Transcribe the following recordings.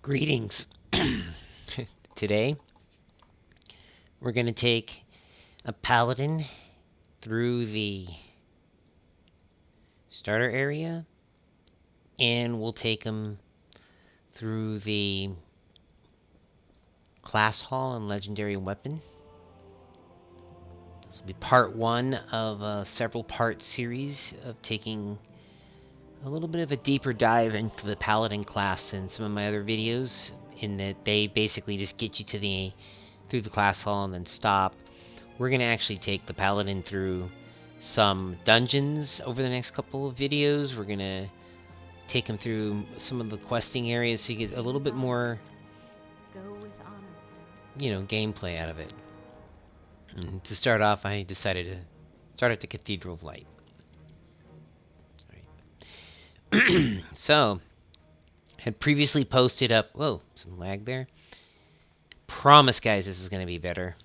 Greetings. Today, we're going to take a paladin through the starter area, and we'll take him through the class hall and legendary weapon. This will be part one of a several part series of taking a little bit of a deeper dive into the paladin class than some of my other videos, in that they basically just get you to through the class hall and then stop. We're going to actually take the paladin through some dungeons over the next couple of videos. We're going to take him through some of the questing areas so you get a little bit more, gameplay out of it. And to start off, I decided to start at the Cathedral of Light. So, had previously posted up... Whoa, some lag there. Promise, guys, this is going to be better.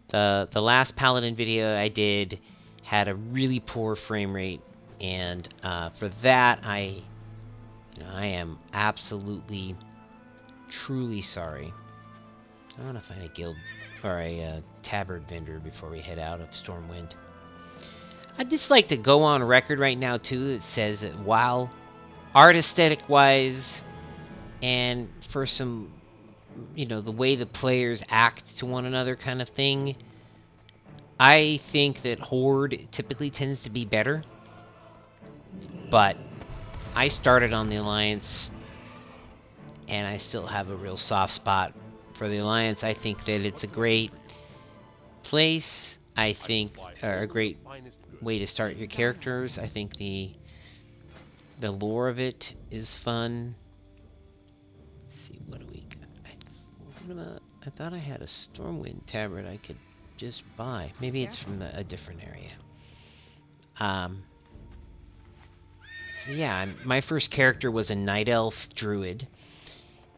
The last Paladin video I did had a really poor frame rate, and for that, I am absolutely, truly sorry. I want to find a guild or a tabard vendor before we head out of Stormwind. I'd just like to go on record right now, too, that says that while art aesthetic-wise and for some, the way the players act to one another kind of thing, I think that Horde typically tends to be better. But I started on the Alliance, and I still have a real soft spot for the Alliance. I think that it's a great place. I think a great way to start your characters. I think the lore of it is fun. Let's see, what do we got? I thought I had a Stormwind tabard I could just buy. Maybe it's from a different area. So yeah, my first character was a Night Elf Druid.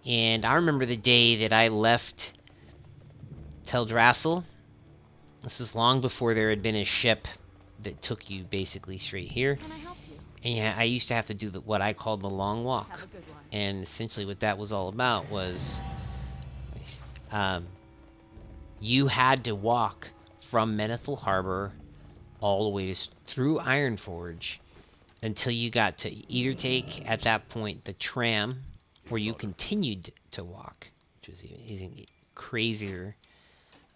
And I remember the day that I left Teldrassil. This is long before there had been a ship that took you basically straight here. Can I help you? And yeah, I used to have to do what I called the long walk. Have a good one. And essentially what that was all about was... you had to walk from Menethil Harbor all the way through Ironforge until you got to either take, at that point, the tram, or you continued to walk, which was even crazier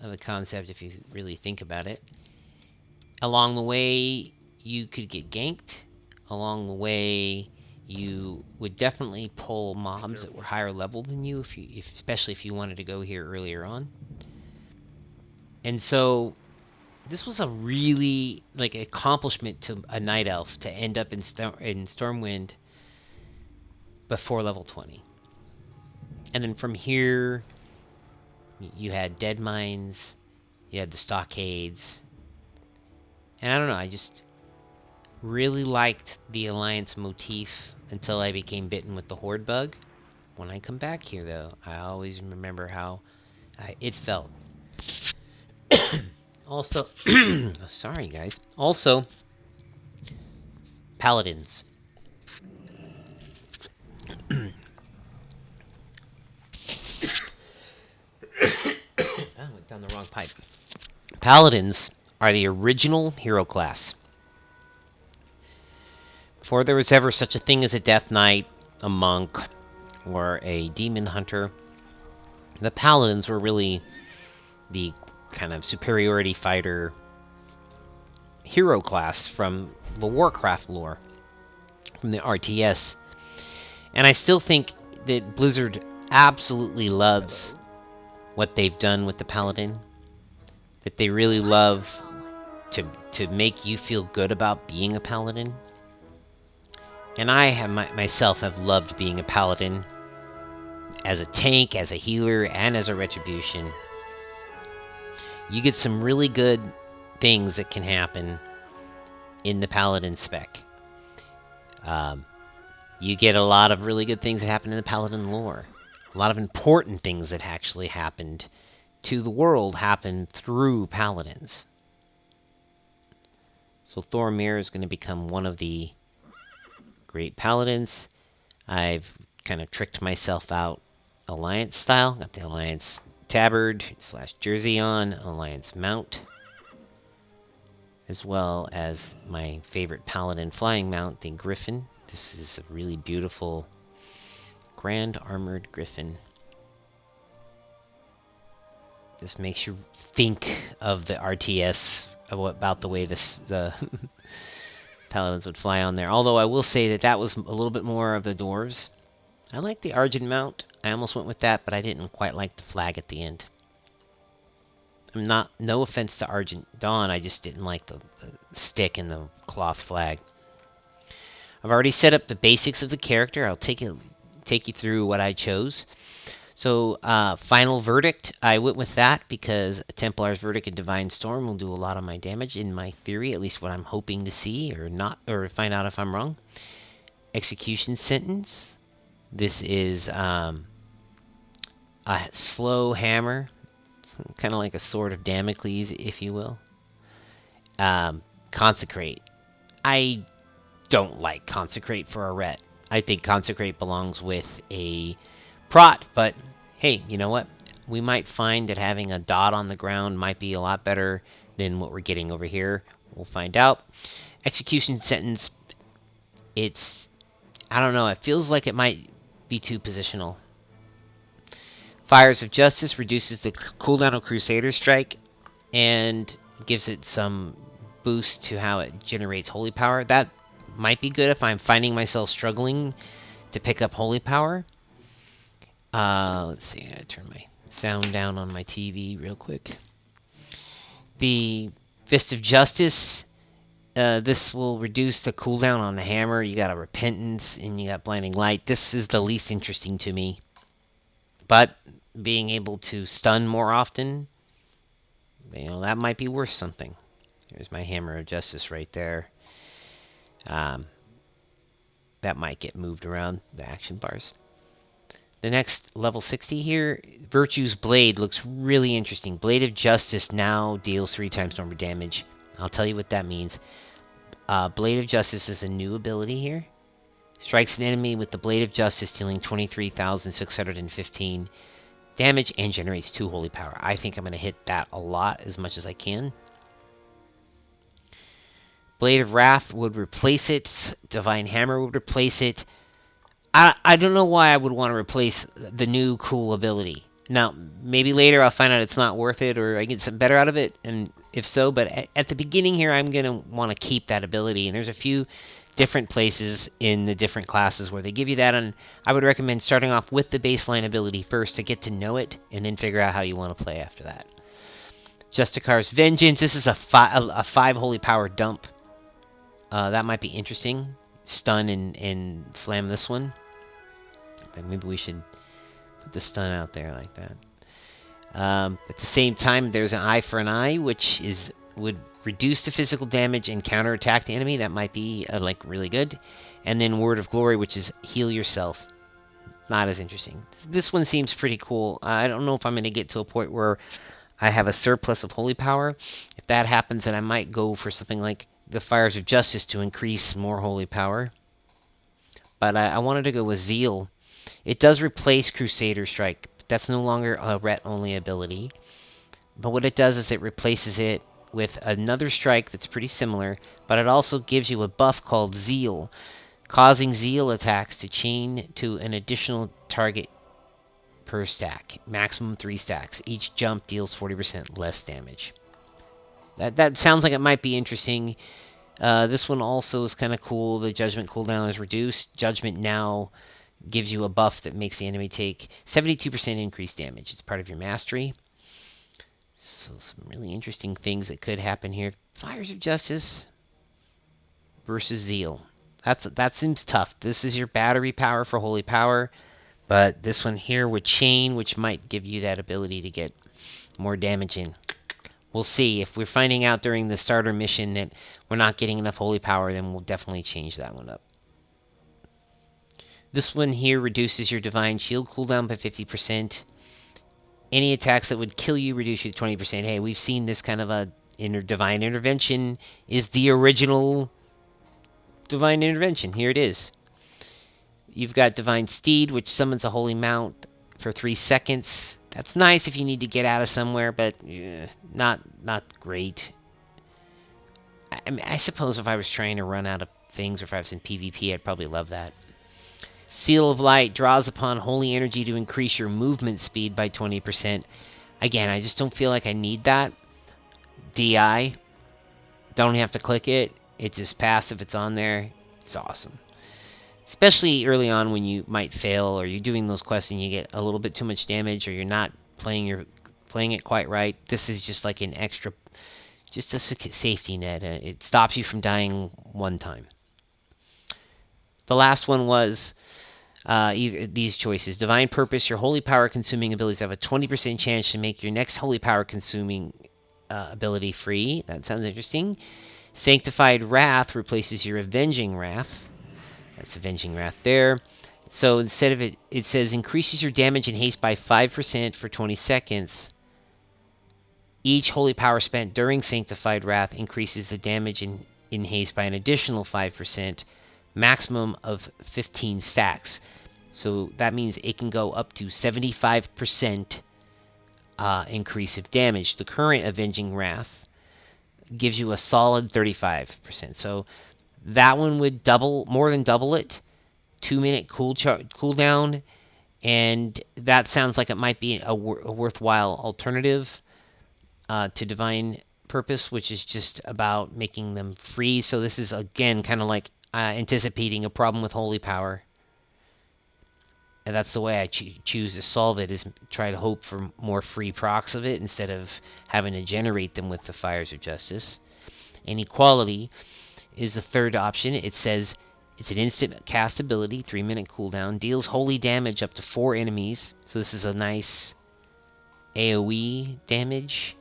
of a concept if you really think about it. Along the way, you could get ganked. Along the way, you would definitely pull mobs that were higher level than you, especially if you wanted to go here earlier on. And so, this was a really accomplishment to a Night Elf to end up in Stormwind before level 20. And then from here, you had dead mines, you had the stockades, and I don't know, I just really liked the Alliance motif until I became bitten with the Horde bug. When I come back here, though, I always remember how it felt. Also, sorry guys. Also, Paladins. I went down the wrong pipe. Paladins are the original hero class. Before there was ever such a thing as a Death Knight, a monk, or a demon hunter, the Paladins were really the kind of superiority fighter hero class from the Warcraft lore, from the RTS. And I still think that Blizzard absolutely loves what they've done with the Paladin. That they really love to make you feel good about being a Paladin. And I have myself have loved being a Paladin as a tank, as a healer, and as a Retribution. You get some really good things that can happen in the Paladin spec. You get a lot of really good things that happen in the Paladin lore. A lot of important things that actually happened to the world happened through Paladins. So Thormir is going to become one of the great Paladins. I've kind of tricked myself out Alliance style. Got the Alliance tabard / jersey on, Alliance mount, as well as my favorite Paladin flying mount, the Griffin. This is a really beautiful Grand Armored Griffin. Just makes you think of the RTS, about the way the Paladins would fly on there. Although I will say that was a little bit more of the dwarves. I like the Argent mount. I almost went with that, but I didn't quite like the flag at the end. No offense to Argent Dawn, I just didn't like the stick and the cloth flag. I've already set up the basics of the character. I'll take you through what I chose. So, final verdict, I went with that because Templar's Verdict and Divine Storm will do a lot of my damage in my theory, at least what I'm hoping to see, or find out if I'm wrong. Execution Sentence. This is a slow hammer, kind of like a sword of Damocles, if you will. Consecrate. I don't like Consecrate for a ret. I think Consecrate belongs with a prot, but hey, you know what? We might find that having a dot on the ground might be a lot better than what we're getting over here. We'll find out. Execution Sentence. I don't know, it feels like it might be too positional. Fires of Justice reduces the cooldown of Crusader Strike and gives it some boost to how it generates Holy Power. That might be good if I'm finding myself struggling to pick up Holy Power. Let's see, I gotta turn my sound down on my TV real quick. The Fist of Justice, this will reduce the cooldown on the hammer. You got a Repentance and you got Blinding Light. This is the least interesting to me. But being able to stun more often, that might be worth something. There's my Hammer of Justice right there. That might get moved around the action bars. The next level 60 here, Virtue's Blade looks really interesting. Blade of Justice now deals 3 times normal damage. I'll tell you what that means. Blade of Justice is a new ability here. Strikes an enemy with the Blade of Justice, dealing 23,615 damage and generates 2 Holy Power. I think I'm going to hit that a lot, as much as I can. Blade of Wrath would replace it. Divine Hammer would replace it. I don't know why I would want to replace the new cool ability. Now, maybe later I'll find out it's not worth it, or I get something better out of it, and if so, but at the beginning here, I'm going to want to keep that ability, and there's a few different places in the different classes where they give you that, and I would recommend starting off with the baseline ability first to get to know it, and then figure out how you want to play after that. Justicar's Vengeance, this is a 5 Holy Power dump. That might be interesting. Stun and slam this one. But maybe we should put the stun out there like that. At the same time, there's an Eye for an Eye, which would reduce the physical damage and counterattack the enemy. That might be really good. And then Word of Glory, which is heal yourself. Not as interesting. This one seems pretty cool. I don't know if I'm going to get to a point where I have a surplus of Holy Power. If that happens, then I might go for something like the Fires of Justice to increase more Holy Power. But I wanted to go with Zeal. It does replace Crusader Strike. But that's no longer a ret-only ability. But what it does is it replaces it with another strike that's pretty similar, but it also gives you a buff called Zeal, causing Zeal attacks to chain to an additional target per stack, maximum 3 stacks. Each jump deals 40% less damage. That sounds like it might be interesting. This one also is kind of cool. The Judgment cooldown is reduced. Judgment now gives you a buff that makes the enemy take 72% increased damage. It's part of your mastery. So some really interesting things that could happen here. Fires of Justice versus Zeal. That seems tough. This is your battery power for Holy Power. But this one here with Chain, which might give you that ability to get more damage in. We'll see. If we're finding out during the starter mission that we're not getting enough Holy Power, then we'll definitely change that one up. This one here reduces your Divine Shield cooldown by 50%. Any attacks that would kill you reduce you to 20%. Hey, we've seen this kind of a Divine Intervention is the original Divine Intervention. Here it is. You've got Divine Steed, which summons a holy mount for 3 seconds. That's nice if you need to get out of somewhere, but not great. I mean, I suppose if I was trying to run out of things, or if I was in PvP, I'd probably love that. Seal of Light draws upon holy energy to increase your movement speed by 20%. Again, I just don't feel like I need that. DI, don't have to click it. It's just passive. It's on there. It's awesome. Especially early on when you might fail, or you're doing those quests and you get a little bit too much damage, or you're not playing it quite right. This is just like an extra, just a safety net. It stops you from dying one time. The last one was either these choices. Divine Purpose, your holy power consuming abilities have a 20% chance to make your next holy power consuming ability free. That sounds interesting. Sanctified Wrath replaces your Avenging Wrath. That's Avenging Wrath there. So instead of it says increases your damage and haste by 5% for 20 seconds. Each holy power spent during Sanctified Wrath increases the damage in haste by an additional 5%, maximum of 15 stacks. So that means it can go up to 75% increase of damage. The current Avenging Wrath gives you a solid 35%. So that one would more than double it. 2-minute cooldown, and that sounds like it might be a worthwhile alternative to Divine Purpose, which is just about making them free. So this is, again, kind of like anticipating a problem with holy power. And that's the way I choose to solve it, is try to hope for more free procs of it instead of having to generate them with the Fires of Justice. And Equality is the third option. It says it's an instant cast ability, 3-minute cooldown, deals holy damage up to 4 enemies. So this is a nice AoE damage,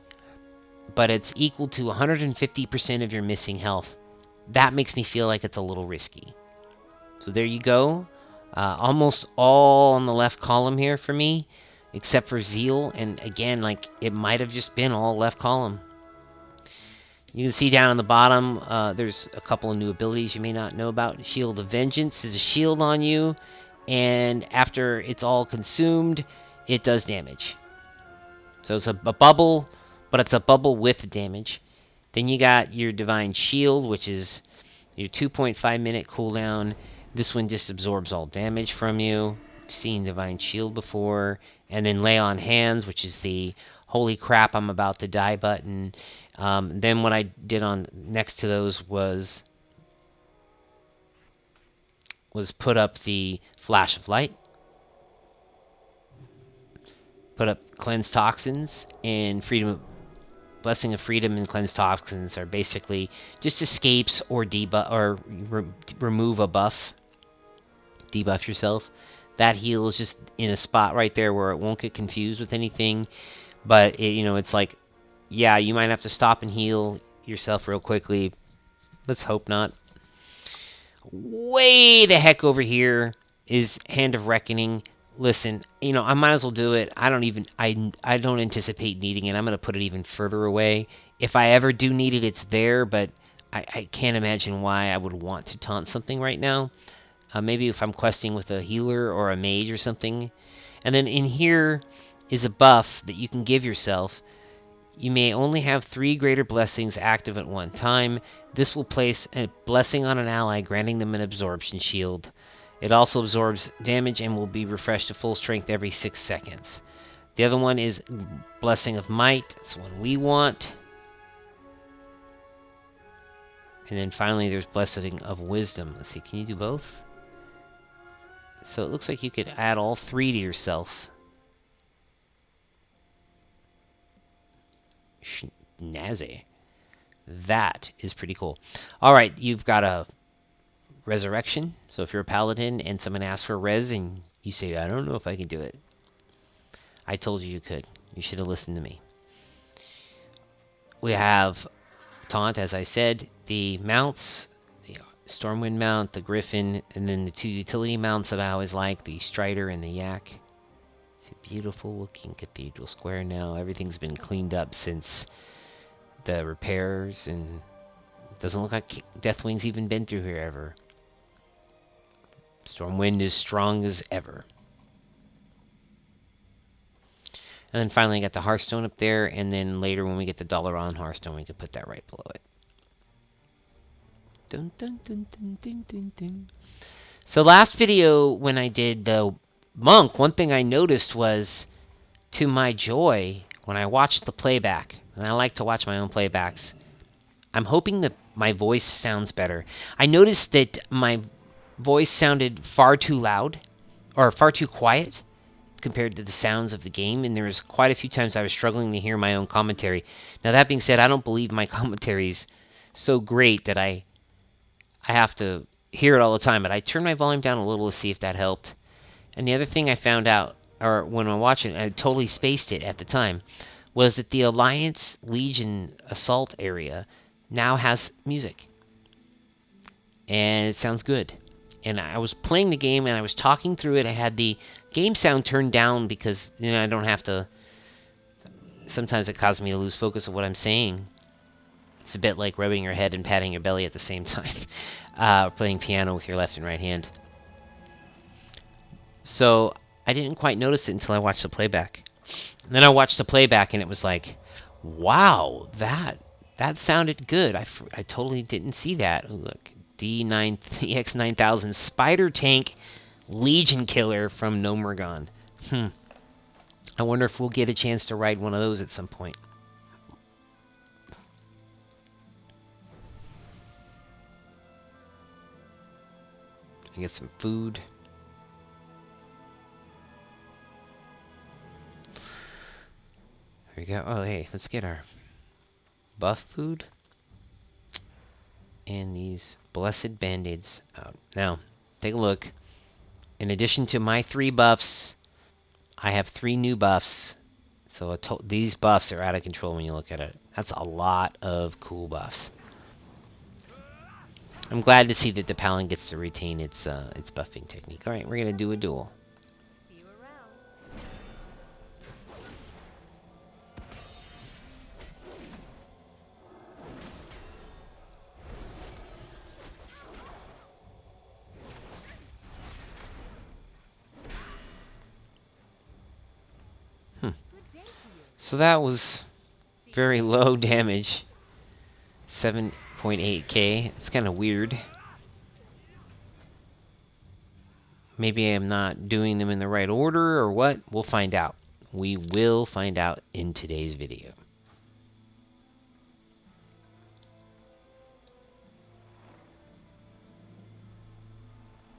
but it's equal to 150% of your missing health. That makes me feel like it's a little risky. So there you go. Almost all on the left column here for me, except for Zeal. And again, like, it might have just been all left column. You can see down on the bottom, there's a couple of new abilities you may not know about. Shield of Vengeance is a shield on you, and after it's all consumed, it does damage. So it's a bubble, but it's a bubble with damage. Then you got your Divine Shield, which is your 2.5-minute cooldown. This one just absorbs all damage from you. I've seen Divine Shield before. And then Lay on Hands, which is the holy crap, I'm about to die button. Then what I did on next to those was put up the Flash of Light, put up Cleanse Toxins, and Blessing of Freedom and Cleanse Toxins are basically just escapes or debuff or remove a buff, debuff yourself. That heal is just in a spot right there where it won't get confused with anything. But it's like, yeah, you might have to stop and heal yourself real quickly. Let's hope not. Way the heck over here is Hand of Reckoning. Listen, I might as well do it. I don't anticipate needing it. I'm going to put it even further away. If I ever do need it, it's there, but I can't imagine why I would want to taunt something right now. Maybe if I'm questing with a healer or a mage or something. And then in here is a buff that you can give yourself. You may only have 3 greater blessings active at one time. This will place a blessing on an ally, granting them an absorption shield. It also absorbs damage and will be refreshed to full strength every 6 seconds. The other one is Blessing of Might. That's the one we want. And then finally there's Blessing of Wisdom. Let's see, can you do both? So it looks like you could add all 3 to yourself. Snazzy. That is pretty cool. Alright, you've got a Resurrection. So if you're a paladin and someone asks for res and you say, I don't know if I can do it. I told you could. You should have listened to me. We have Taunt, as I said, the mounts, the Stormwind mount, the Griffin, and then the 2 utility mounts that I always like, the Strider and the Yak. It's a beautiful looking cathedral square now. Everything's been cleaned up since the repairs, and it doesn't look like Deathwing's even been through here ever. Stormwind is strong as ever. And then finally I got the Hearthstone up there, and then later when we get the Dalaran Hearthstone, we can put that right below it. Dun, dun, dun, dun, dun, dun, dun. So last video when I did the Monk, one thing I noticed was, to my joy, when I watched the playback, and I like to watch my own playbacks, I'm hoping that my voice sounds better. I noticed that my voice sounded far too loud, or far too quiet, compared to the sounds of the game, and there was quite a few times I was struggling to hear my own commentary. Now that being said, I don't believe my commentary's so great that I have to hear it all the time, but I turned my volume down a little to see if that helped. And the other thing I found out, or when I watched it, I totally spaced it at the time, was that the Alliance Legion Assault area now has music. And it sounds good. And I was playing the game and I was talking through it. I had the game sound turned down because I don't have to. Sometimes it causes me to lose focus of what I'm saying. It's a bit like rubbing your head and patting your belly at the same time. Playing piano with your left and right hand. So I didn't quite notice it until I watched the playback. And then I watched the playback and it was like, wow, that sounded good. I totally didn't see that. Ooh, look. DX9000 Spider Tank Legion Killer from Nomergon. I wonder if we'll get a chance to ride one of those at some point. I get some food. There we go. Oh, hey, let's get our buff food. And these blessed band-aids out. Now, take a look. In addition to my 3 buffs, I have 3 new buffs. So these buffs are out of control when you look at it. That's a lot of cool buffs. I'm glad to see that the Paladin gets to retain its buffing technique. All right, we're gonna do a duel. So that was very low damage. 7.8k. It's kind of weird. Maybe I'm not doing them in the right order or what. We'll find out. We will find out in today's video.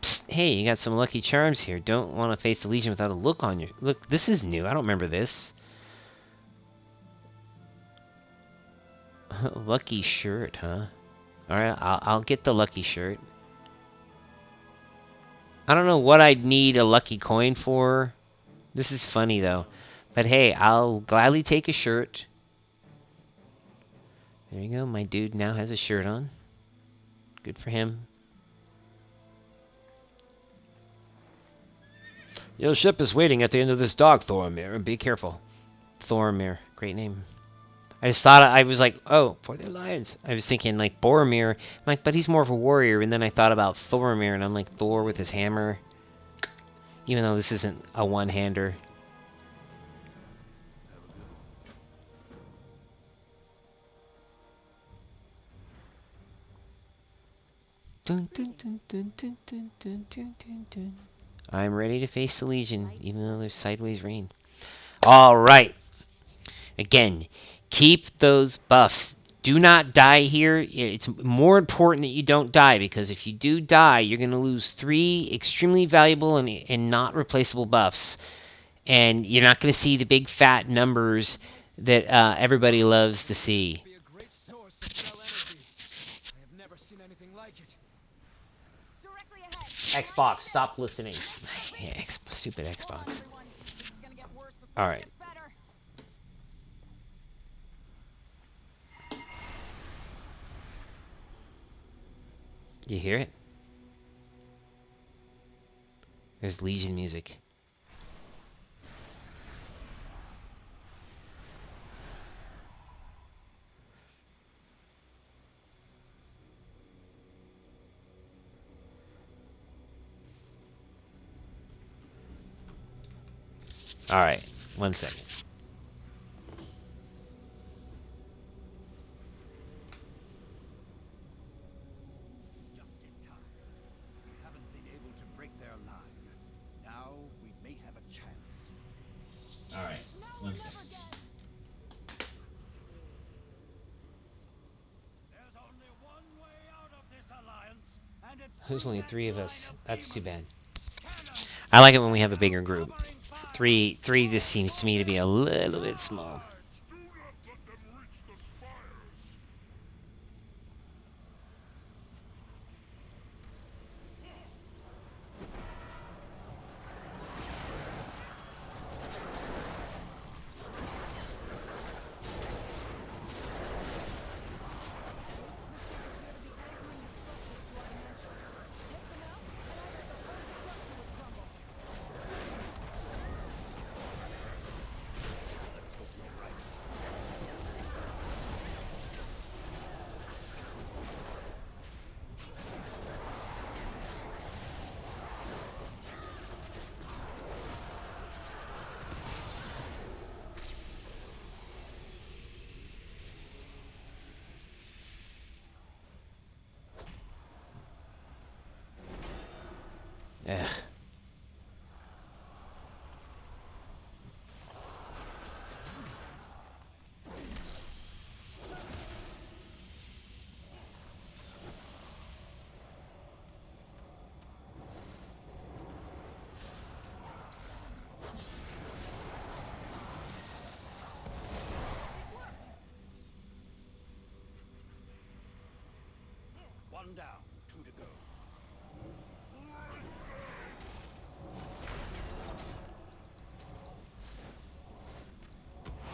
Psst, hey, you got some lucky charms here. Don't want to face the Legion without a look on your... Look, this is new. I don't remember this. Lucky shirt, huh? Alright, I'll get the lucky shirt. I don't know what I'd need a lucky coin for. This is funny, though. But hey, I'll gladly take a shirt. There you go. My dude now has a shirt on. Good for him. Your ship is waiting at the end of this dock, Thoromir. Be careful. Thoromir. Great name. I just thought, I was like, oh, for the Alliance. I was thinking, like, Boromir. I'm like, but he's more of a warrior. And then I thought about Thoromir, and I'm like, Thor with his hammer. Even though this isn't a one-hander. Dun, dun, dun, dun, dun, dun, dun, dun, dun, dun. I'm ready to face the Legion, even though there's sideways rain. All right. Again, keep those buffs. Do not die here. It's more important that you don't die, because if you do die, you're going to lose 3 extremely valuable and not replaceable buffs. And you're not going to see the big fat numbers that everybody loves to see. Xbox, stop listening. Yeah, stupid Xbox. Alright. You hear it? There's Legion music. Alright, 1 second. Just in time. We haven't been able to break their line. Now we may have a chance. Alright, 1 second. There's only one way out of this alliance, and it's There's through only that 3 of line us. of That's too bad. demons. Cannons, I like it when we have a bigger group. covering fire. Three just seems to me to be a little bit small. Do not let them reach the spires. Ugh. One down, 2 to go.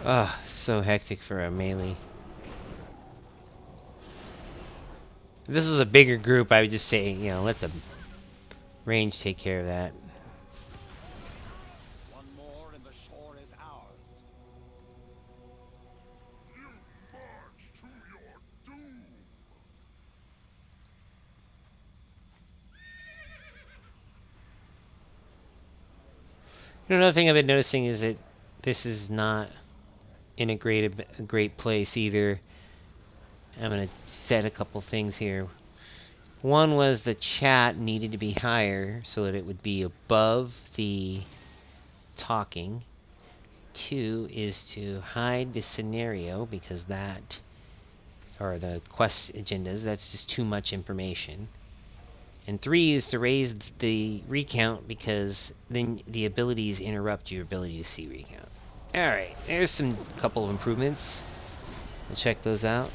Ugh, so hectic for a melee. If this was a bigger group, I would just say, you know, let the range take care of that. One more and the shore is ours. You march to your doom. You know, another thing I've been noticing is that this is not in a great place either. I'm gonna set a couple things here. One was the chat needed to be higher so that it would be above the talking. 2 is to hide the scenario because that, or the quest agendas, that's just too much information. And 3 is to raise the recount because then the abilities interrupt your ability to see recount. Alright, there's some couple of improvements. We'll check those out.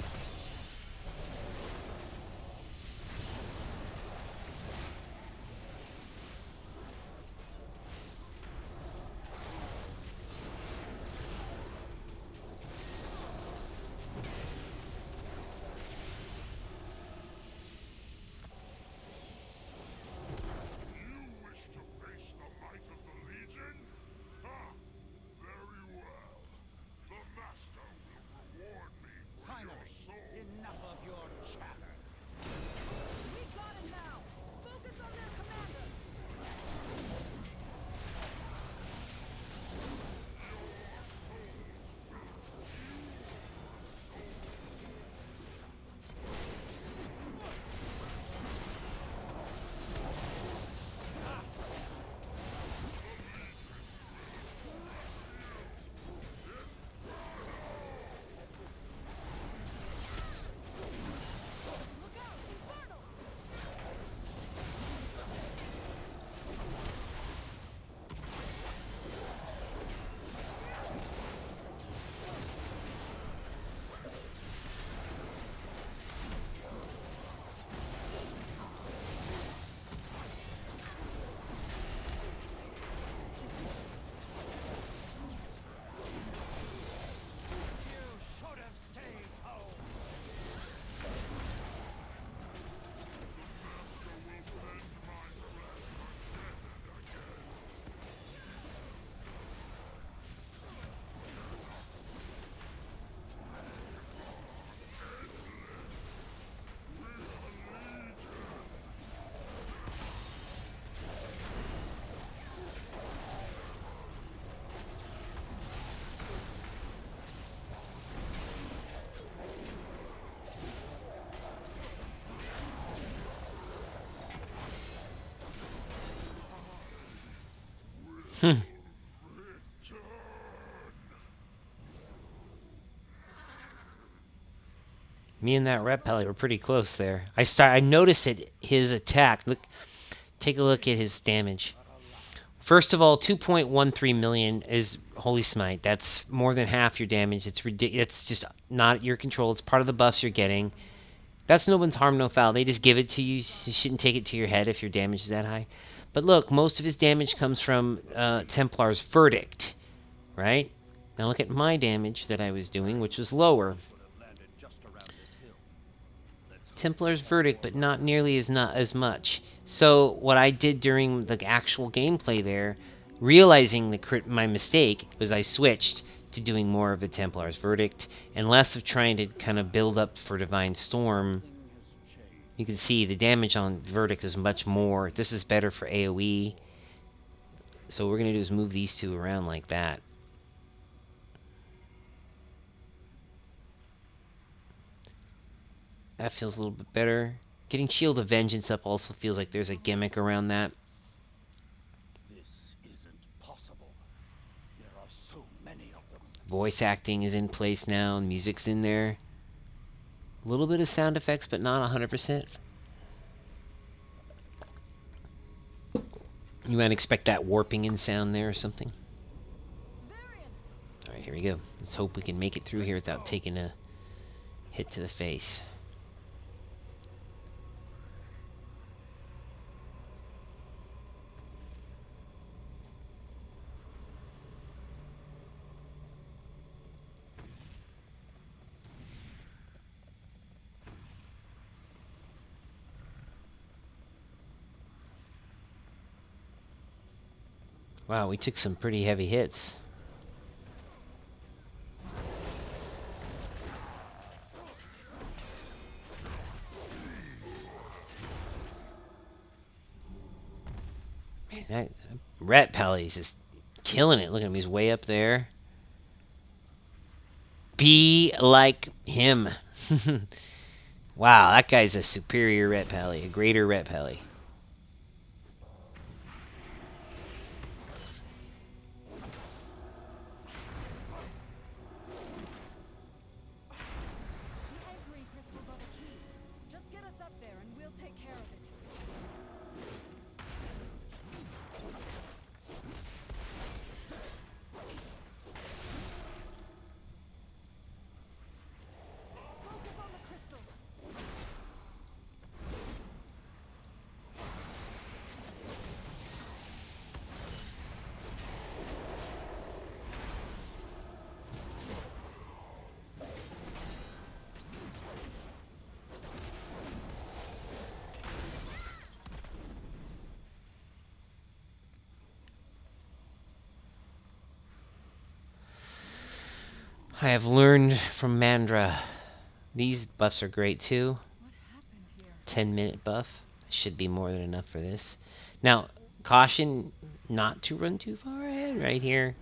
You wish to face the might of the Legion? Ha! Very well. The Master will reward me for Finally, your Hmm. Me and that rat pally were pretty close there. I noticed it. His attack. Look, take a look at his damage. First of all, 2.13 million is holy smite. That's more than half your damage. It's ridiculous. It's just not your control. It's part of the buffs you're getting. That's no one's harm, no foul. They just give it to you. You shouldn't take it to your head if your damage is that high. But look, most of his damage comes from Templar's Verdict, right? Now look at my damage that I was doing, which was lower. Templar's Verdict, but not nearly as much. So what I did during the actual gameplay there, realizing my mistake, was I switched to doing more of the Templar's Verdict and less of trying to kind of build up for Divine Storm. You can see the damage on Verdict is much more. This is better for AoE. So what we're going to do is move these two around like that. That feels a little bit better. Getting Shield of Vengeance up also feels like there's a gimmick around that. This isn't possible. There are so many of them. Voice acting is in place now, and music's in there. A little bit of sound effects, but not 100%. You might expect that warping in sound there or something. Alright, here we go. Let's hope we can make it through here without taking a hit to the face. Wow, we took some pretty heavy hits. Man, that Rat Pally's just killing it. Look at him, he's way up there. Be like him. Wow, that guy's a superior Rat Pally, a greater Rat Pally. I have learned from Mandra. These buffs are great too. 10-minute buff. Should be more than enough for this. Now, caution not to run too far ahead right here.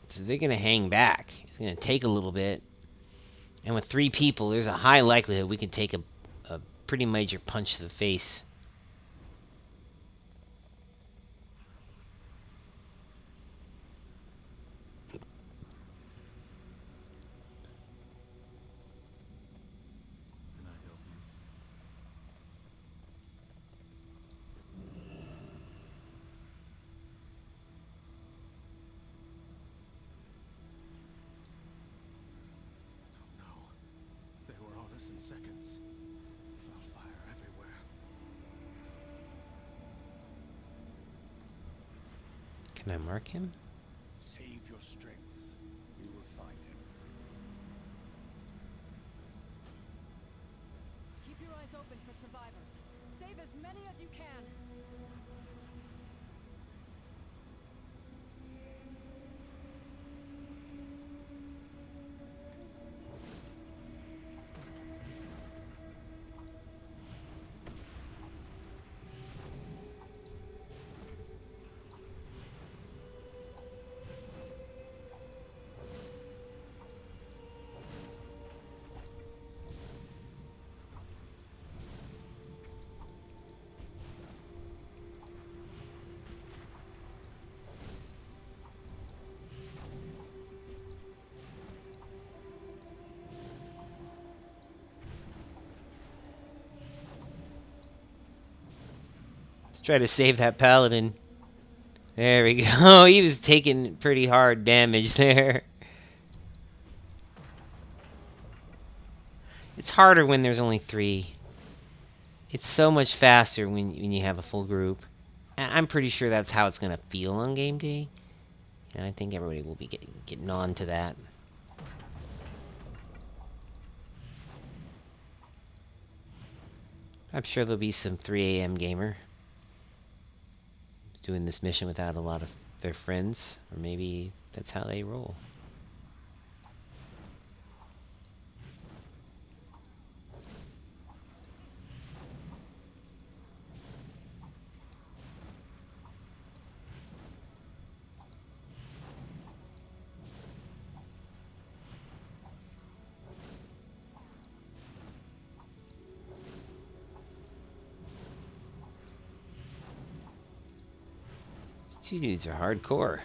So they're going to hang back. It's going to take a little bit. And with 3 people, there's a high likelihood we can take a pretty major punch to the face. In seconds. Felt fire everywhere. Can I mark him? Save your strength. We will find him. Keep your eyes open for survivors. Save as many as you can. try to save that paladin. There we go. He was taking pretty hard damage there. It's harder when there's only 3. It's so much faster when you have a full group. I'm pretty sure that's how it's gonna feel on game day. And I think everybody will be getting on to that. I'm sure there'll be some 3 a.m. gamer doing this mission without a lot of their friends, or maybe that's how they roll. These dudes are hardcore.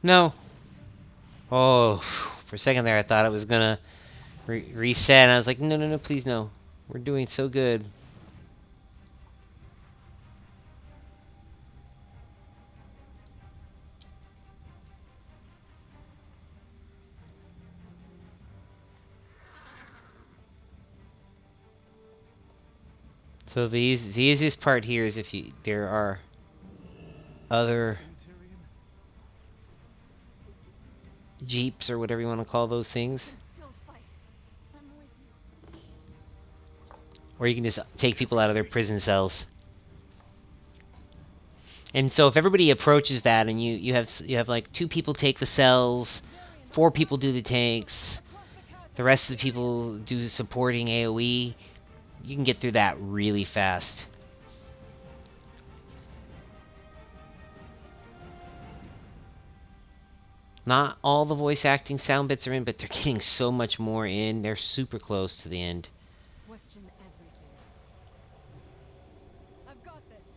No. Oh, for a second there I thought it was gonna reset, and I was like, no, no, no, please no. We're doing so good. So the easiest part here is if there are other jeeps or whatever you want to call those things, can still fight. I'm with you. or you can just take people out of their prison cells. And so if everybody approaches that, and you have like 2 people take the cells, 4 people do the tanks, the rest of the people do supporting AoE, you can get through that really fast. Not all the voice acting sound bits are in, but they're getting so much more in. They're super close to the end. Question everything. I've got this.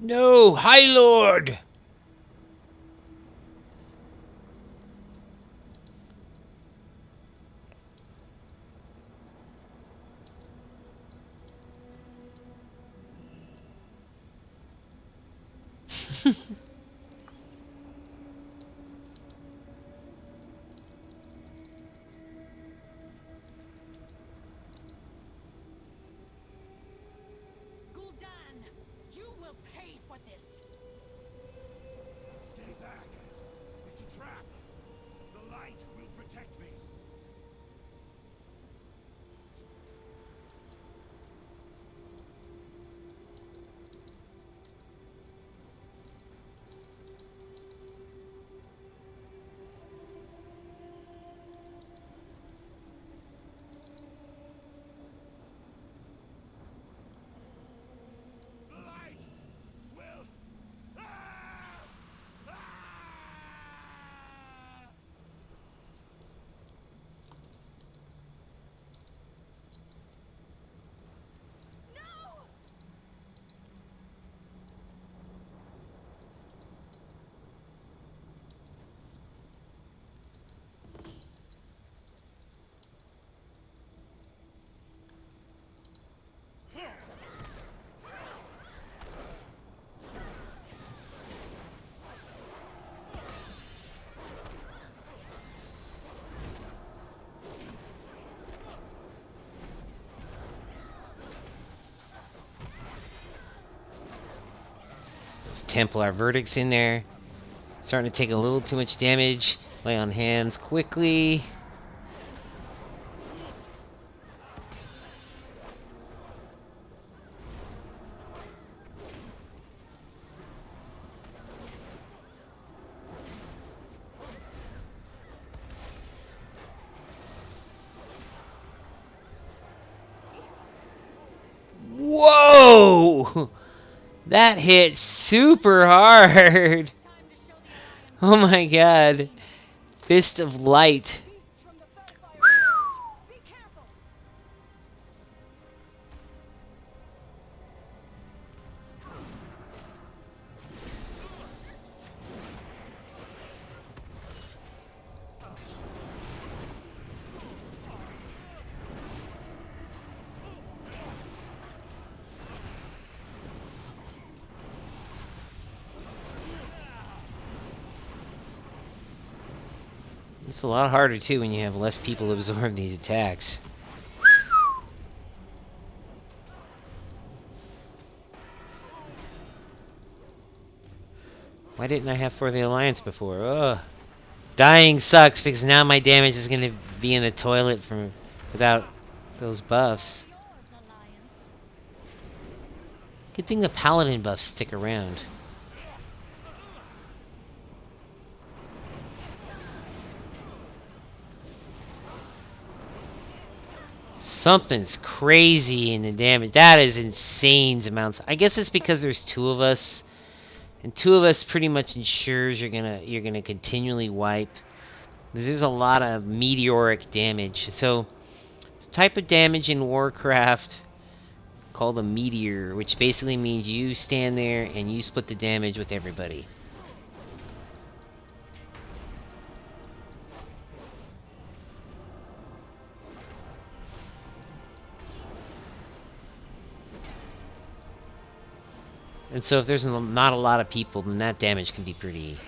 No, High Lord! Gul'dan, you will pay for this. Stay back. It's a trap. The light will protect me. The light will. Ah! Ah! No! Those Templar verdicts in there. Starting to take a little too much damage. Lay on hands quickly. Whoa! That hit super hard. Time to show the Alliance. Oh my god. Fist of Light. Beasts from the Fellfire approach. Be careful. It's a lot harder too when you have less people absorb these attacks. Why didn't I have For the Alliance before? Ugh. Dying sucks because now my damage is gonna be in the toilet from without those buffs. Yours, Alliance. Good thing the Paladin buffs stick around. Something's crazy in the damage. That is insane amounts. I guess it's because there's two of us, and two of us pretty much ensures you're gonna continually wipe. There's a lot of meteoric damage. So, type of damage in Warcraft called a meteor, which basically means you stand there and you split the damage with everybody. And so if there's not a lot of people, then that damage can be pretty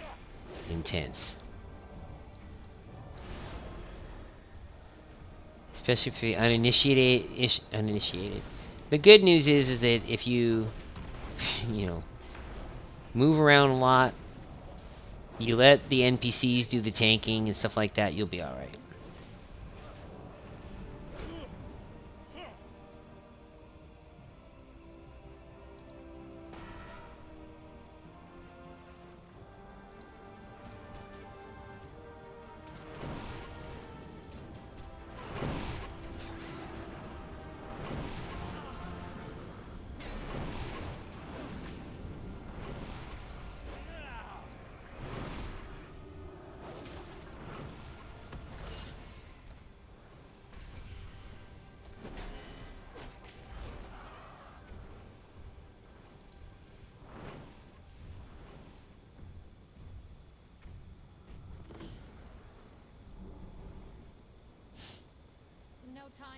intense. Especially if you're uninitiated. The good news is that if you, move around a lot, you let the NPCs do the tanking and stuff like that, you'll be alright.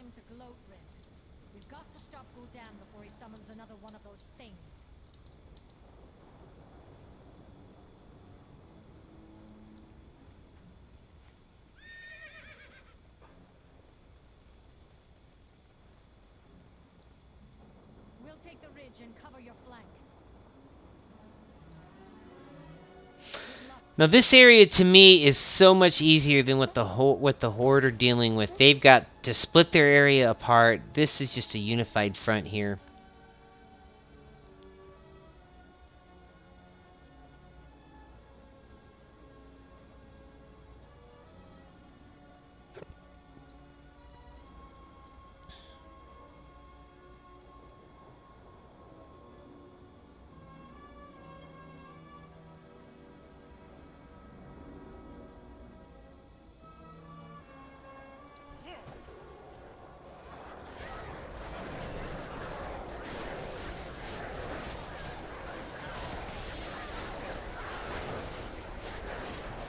time to gloat, Rin. We've got to stop Gul'dan before he summons another one of those things. We'll take the ridge and cover your flank. Now this area to me is so much easier than what the Horde are dealing with. They've got to split their area apart. This is just a unified front here.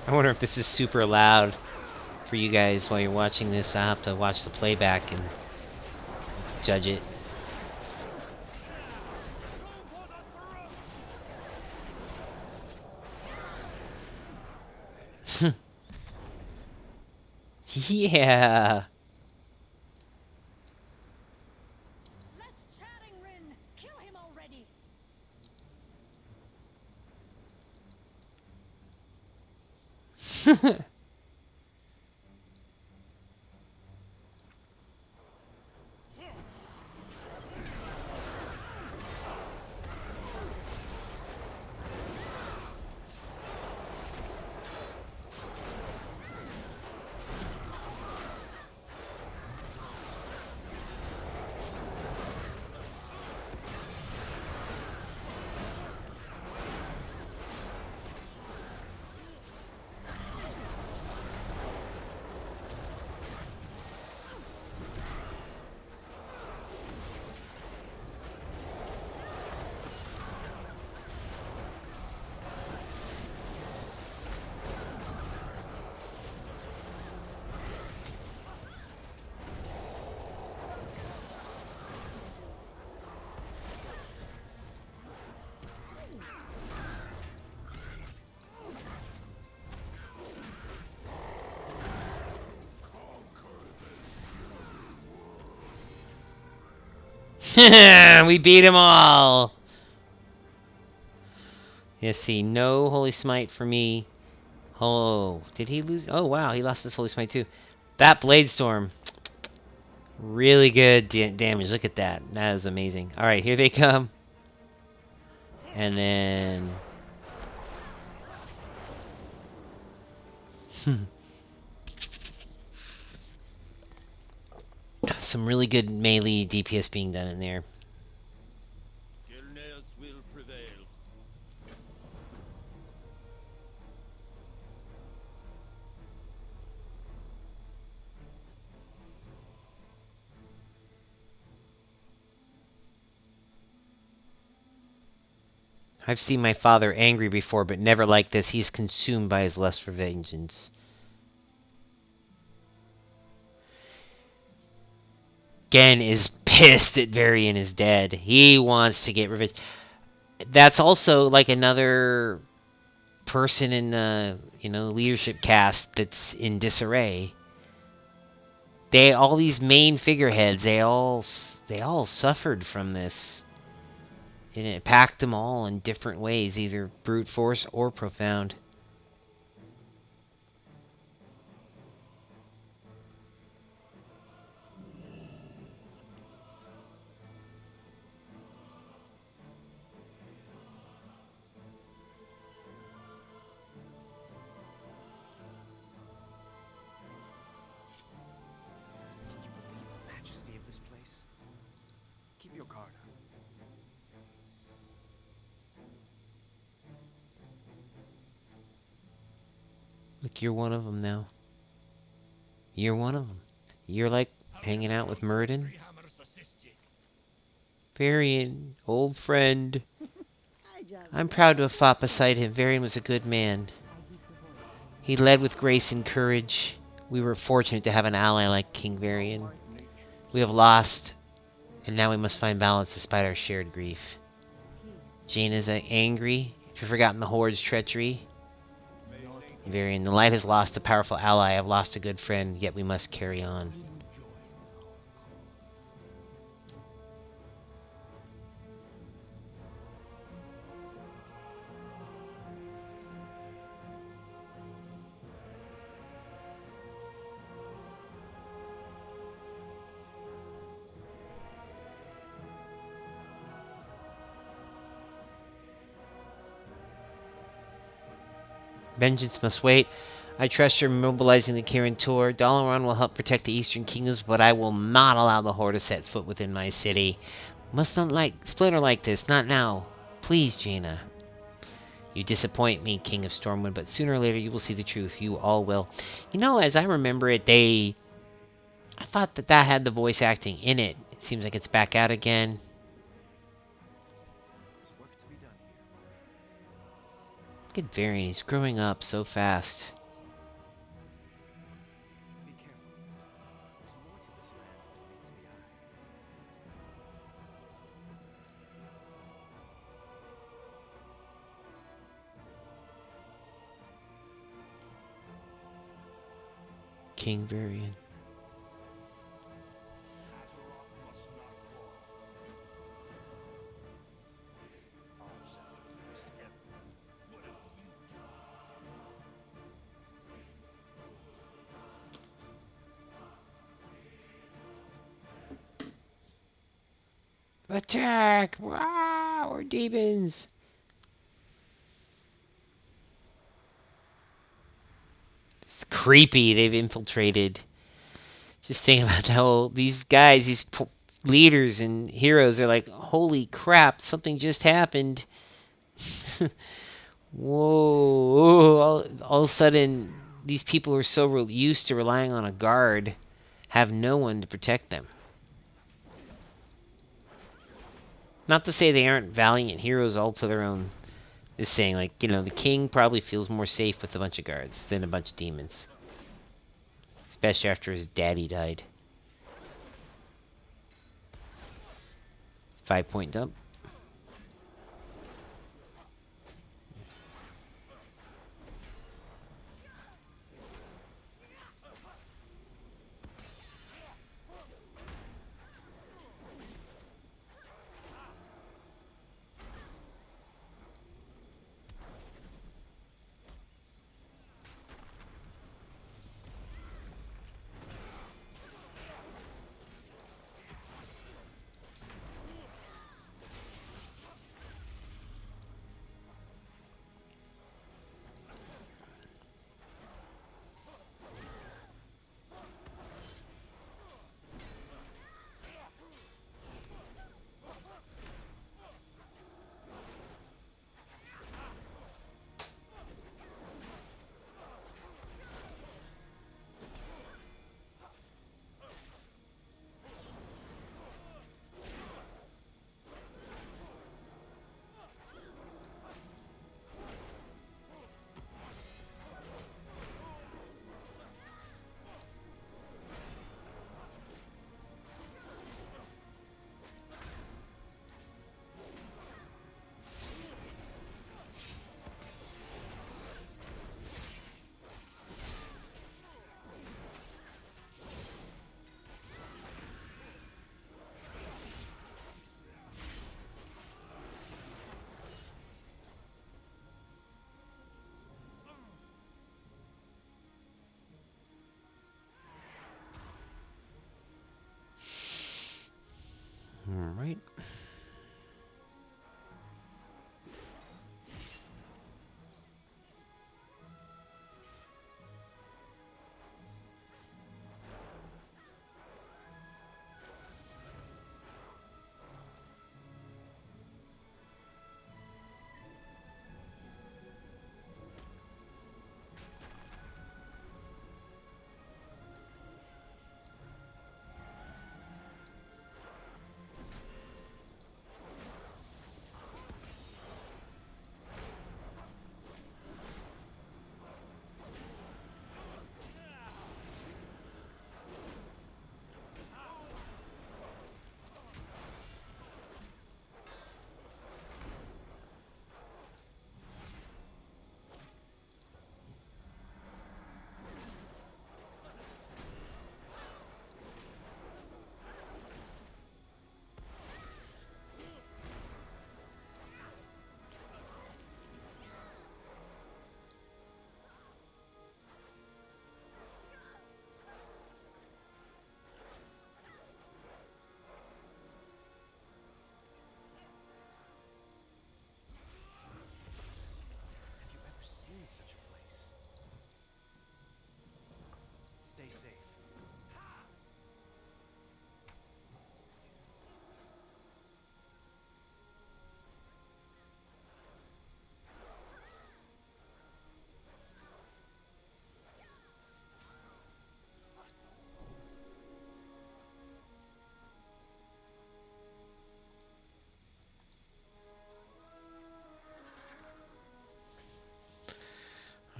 I wonder if this is super loud for you guys while you're watching this. I'll have to watch the playback and judge it. Yeah. Less chatting, Rin. Kill him already. We beat them all. Let's see. No Holy Smite for me. Oh, did he lose? Oh, wow. He lost his Holy Smite too. That Blade Storm. Really good damage. Look at that. That is amazing. All right, here they come. And then... some really good melee DPS being done in there. Gilneas will prevail. I've seen my father angry before, but never like this. He's consumed by his lust for vengeance. Gen is pissed that Varian is dead. He wants to get revenge. That's also like another person in the leadership cast that's in disarray. All these main figureheads, they all suffered from this. And it packed them all in different ways, either brute force or profound. Can you believe the majesty of this place? Keep your guard up. Look, you're one of them now. You're one of them. You're like hanging out with Muradin. Varian, old friend. I'm proud to have fought beside him. Varian was a good man. He led with grace and courage. We were fortunate to have an ally like King Varian. We have lost, and now we must find balance despite our shared grief. Jane is angry. Have you forgotten the Horde's treachery? Varian, the light has lost a powerful ally. I have lost a good friend, yet we must carry on. Vengeance must wait. I trust you're mobilizing the Kirin Tor. Dalaran will help protect the Eastern Kingdoms, but I will not allow the Horde to set foot within my city. Must not splinter like this, not now. Please, Jaina. You disappoint me, King of Stormwind, but sooner or later you will see the truth. You all will. You know, as I remember it, I thought that had the voice acting in it. It seems like it's back out again. There's work to be done here. Look at Varian, he's growing up so fast. Be careful. There's more to this land than meets the eye. King Varian. Azeroth must not fall. I'll settle it first, Emperor. What of you? Attack! Wow, we're demons! It's creepy. They've infiltrated. Just think about how these guys, these leaders and heroes are like, holy crap, something just happened. Whoa. All of a sudden, these people who are so used to relying on a guard have no one to protect them. Not to say they aren't valiant heroes all to their own. Just saying, like, you know, the king probably feels more safe with a bunch of guards than a bunch of demons. Especially after his daddy died. 5-point dump.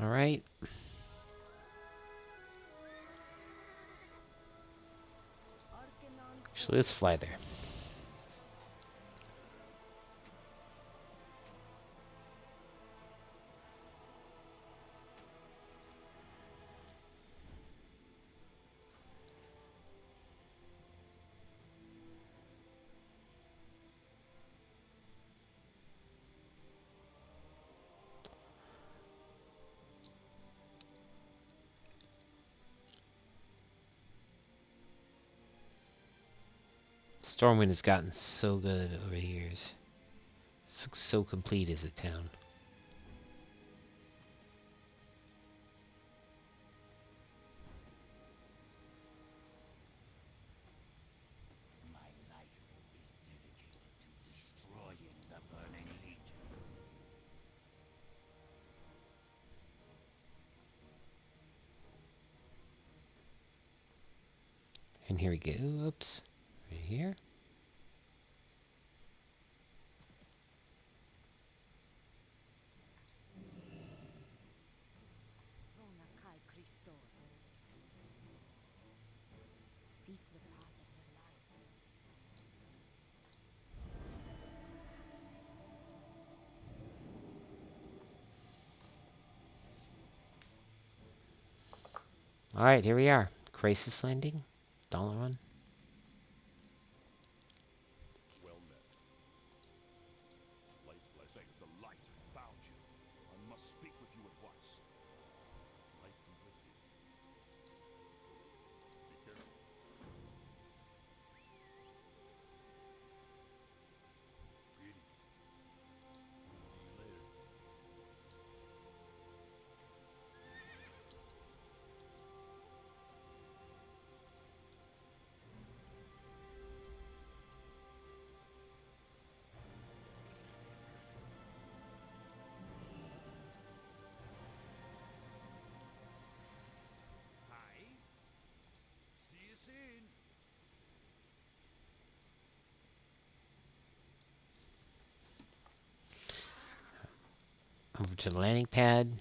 Alright. Actually, let's fly there. Stormwind has gotten so good over the years. It looks so complete as a town. My life is dedicated to destroying the Burning Legion. And here we go. Oops. Right here. Seek the path of the light. Alright, here we are. Crisis Landing. Dalaran. Well met. Light blessing. The light found you. I must speak with you at once. Light be with you. Be careful. Greetings. See you later. Hi. See you soon. Over to the landing pad.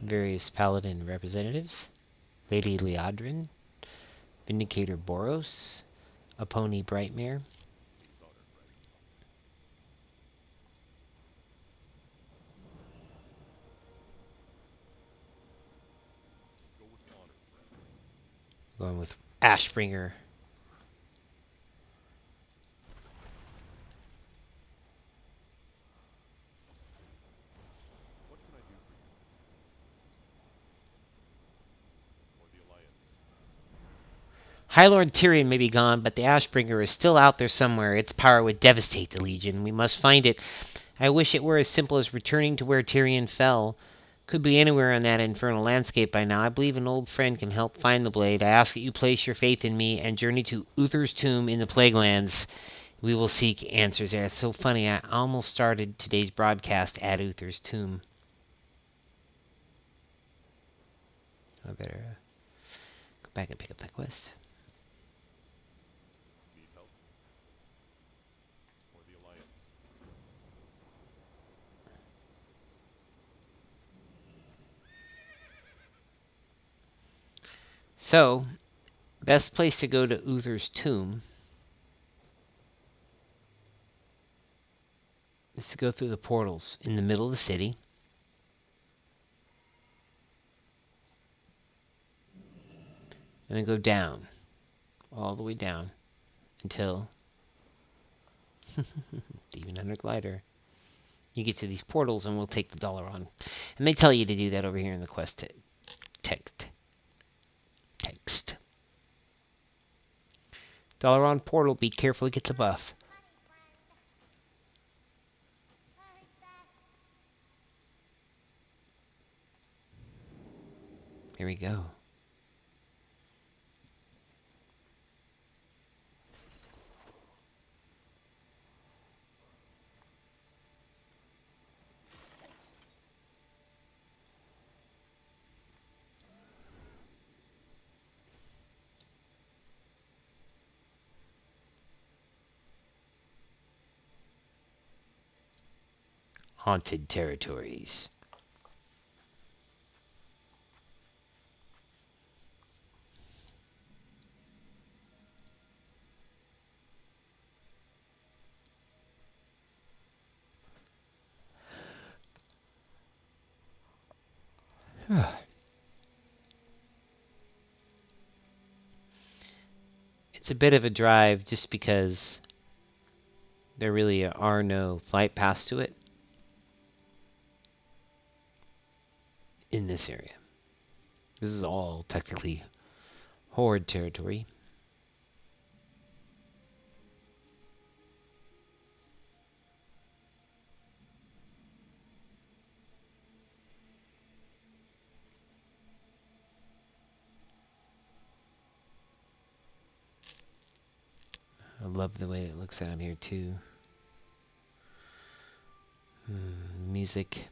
Various paladin representatives. Lady Leodrin. Vindicator Boros. Aponi Brightmare. King's honor, friend. Go with honor, friend. Going with Ashbringer. What can I do for you? Or the Alliance? High Lord Tyrion may be gone, but the Ashbringer is still out there somewhere. Its power would devastate the Legion. We must find it. I wish it were as simple as returning to where Tyrion fell. Could be anywhere on that infernal landscape by now. I believe an old friend can help find the blade. I ask that you place your faith in me and journey to Uther's tomb in the Plaguelands. We will seek answers there. It's so funny. I almost started today's broadcast at Uther's tomb. I better go back and pick up that quest. Need help? Or the Alliance? So, best place to go to Uther's tomb is to go through the portals in the middle of the city. And then go down. All the way down. Until Demon Hunter Glider. You get to these portals and we'll take the Dalaran. And they tell you to do that over here in the quest text. Dalaran portal, be careful, it gets a buff. Here we go. Haunted territories. It's a bit of a drive just because there really are no flight paths to it in this area. This is all technically Horde territory. I love the way it looks out here too. Music.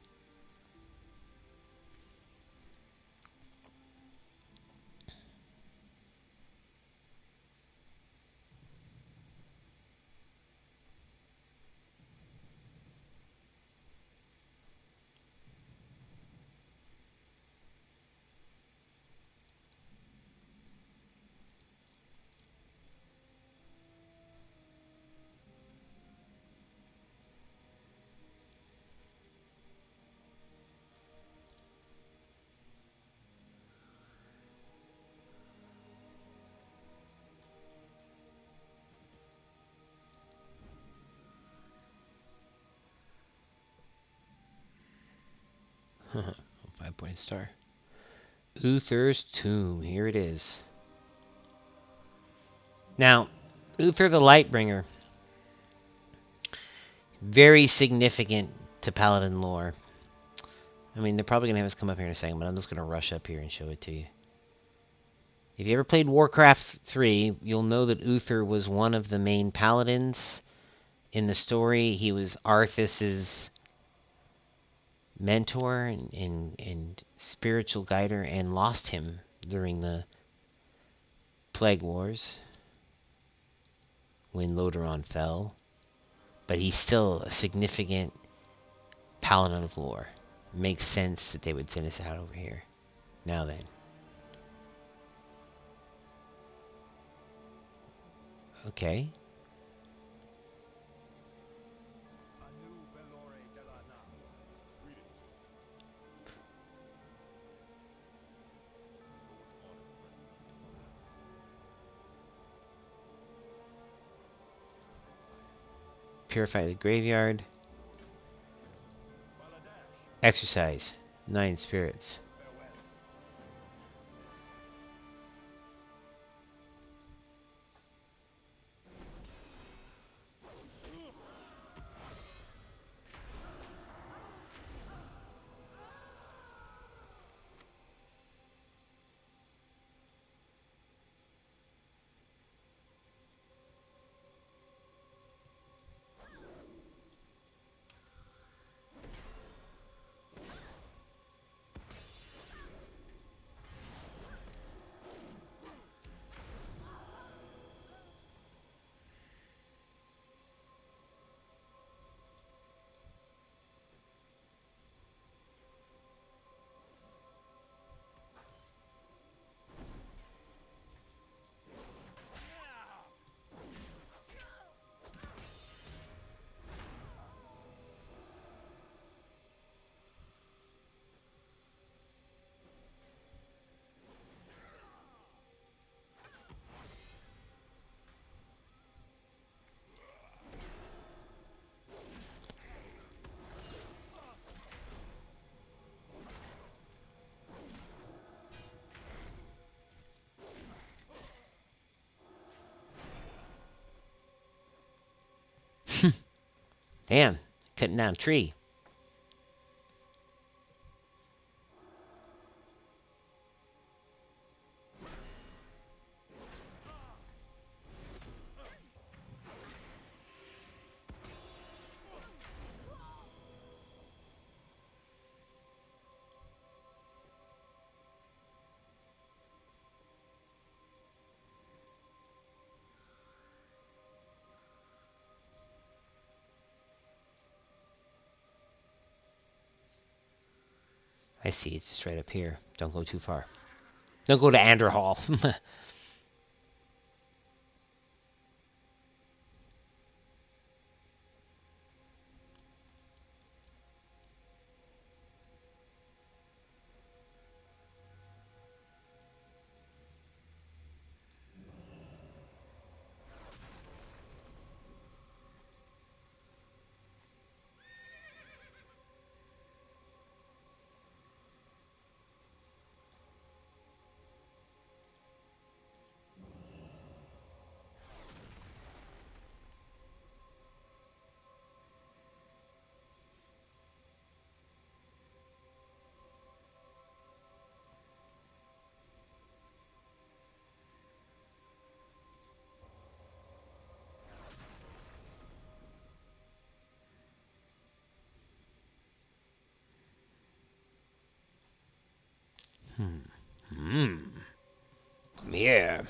Oh, 5-point star. Uther's tomb. Here it is. Now, Uther the Lightbringer. Very significant to Paladin lore. I mean, they're probably going to have us come up here in a second, but I'm just going to rush up here and show it to you. If you ever played Warcraft 3, you'll know that Uther was one of the main paladins in the story. He was Arthas's mentor and spiritual guider, and lost him during the Plague Wars when Lordaeron fell. But he's still a significant paladin of lore. Makes sense that they would send us out over here. Now then. Okay. Purify the graveyard. Exercise. 9 spirits. Damn, cutting down a tree. I see, it's just right up here. Don't go too far. Don't go to Anderhall. Come here.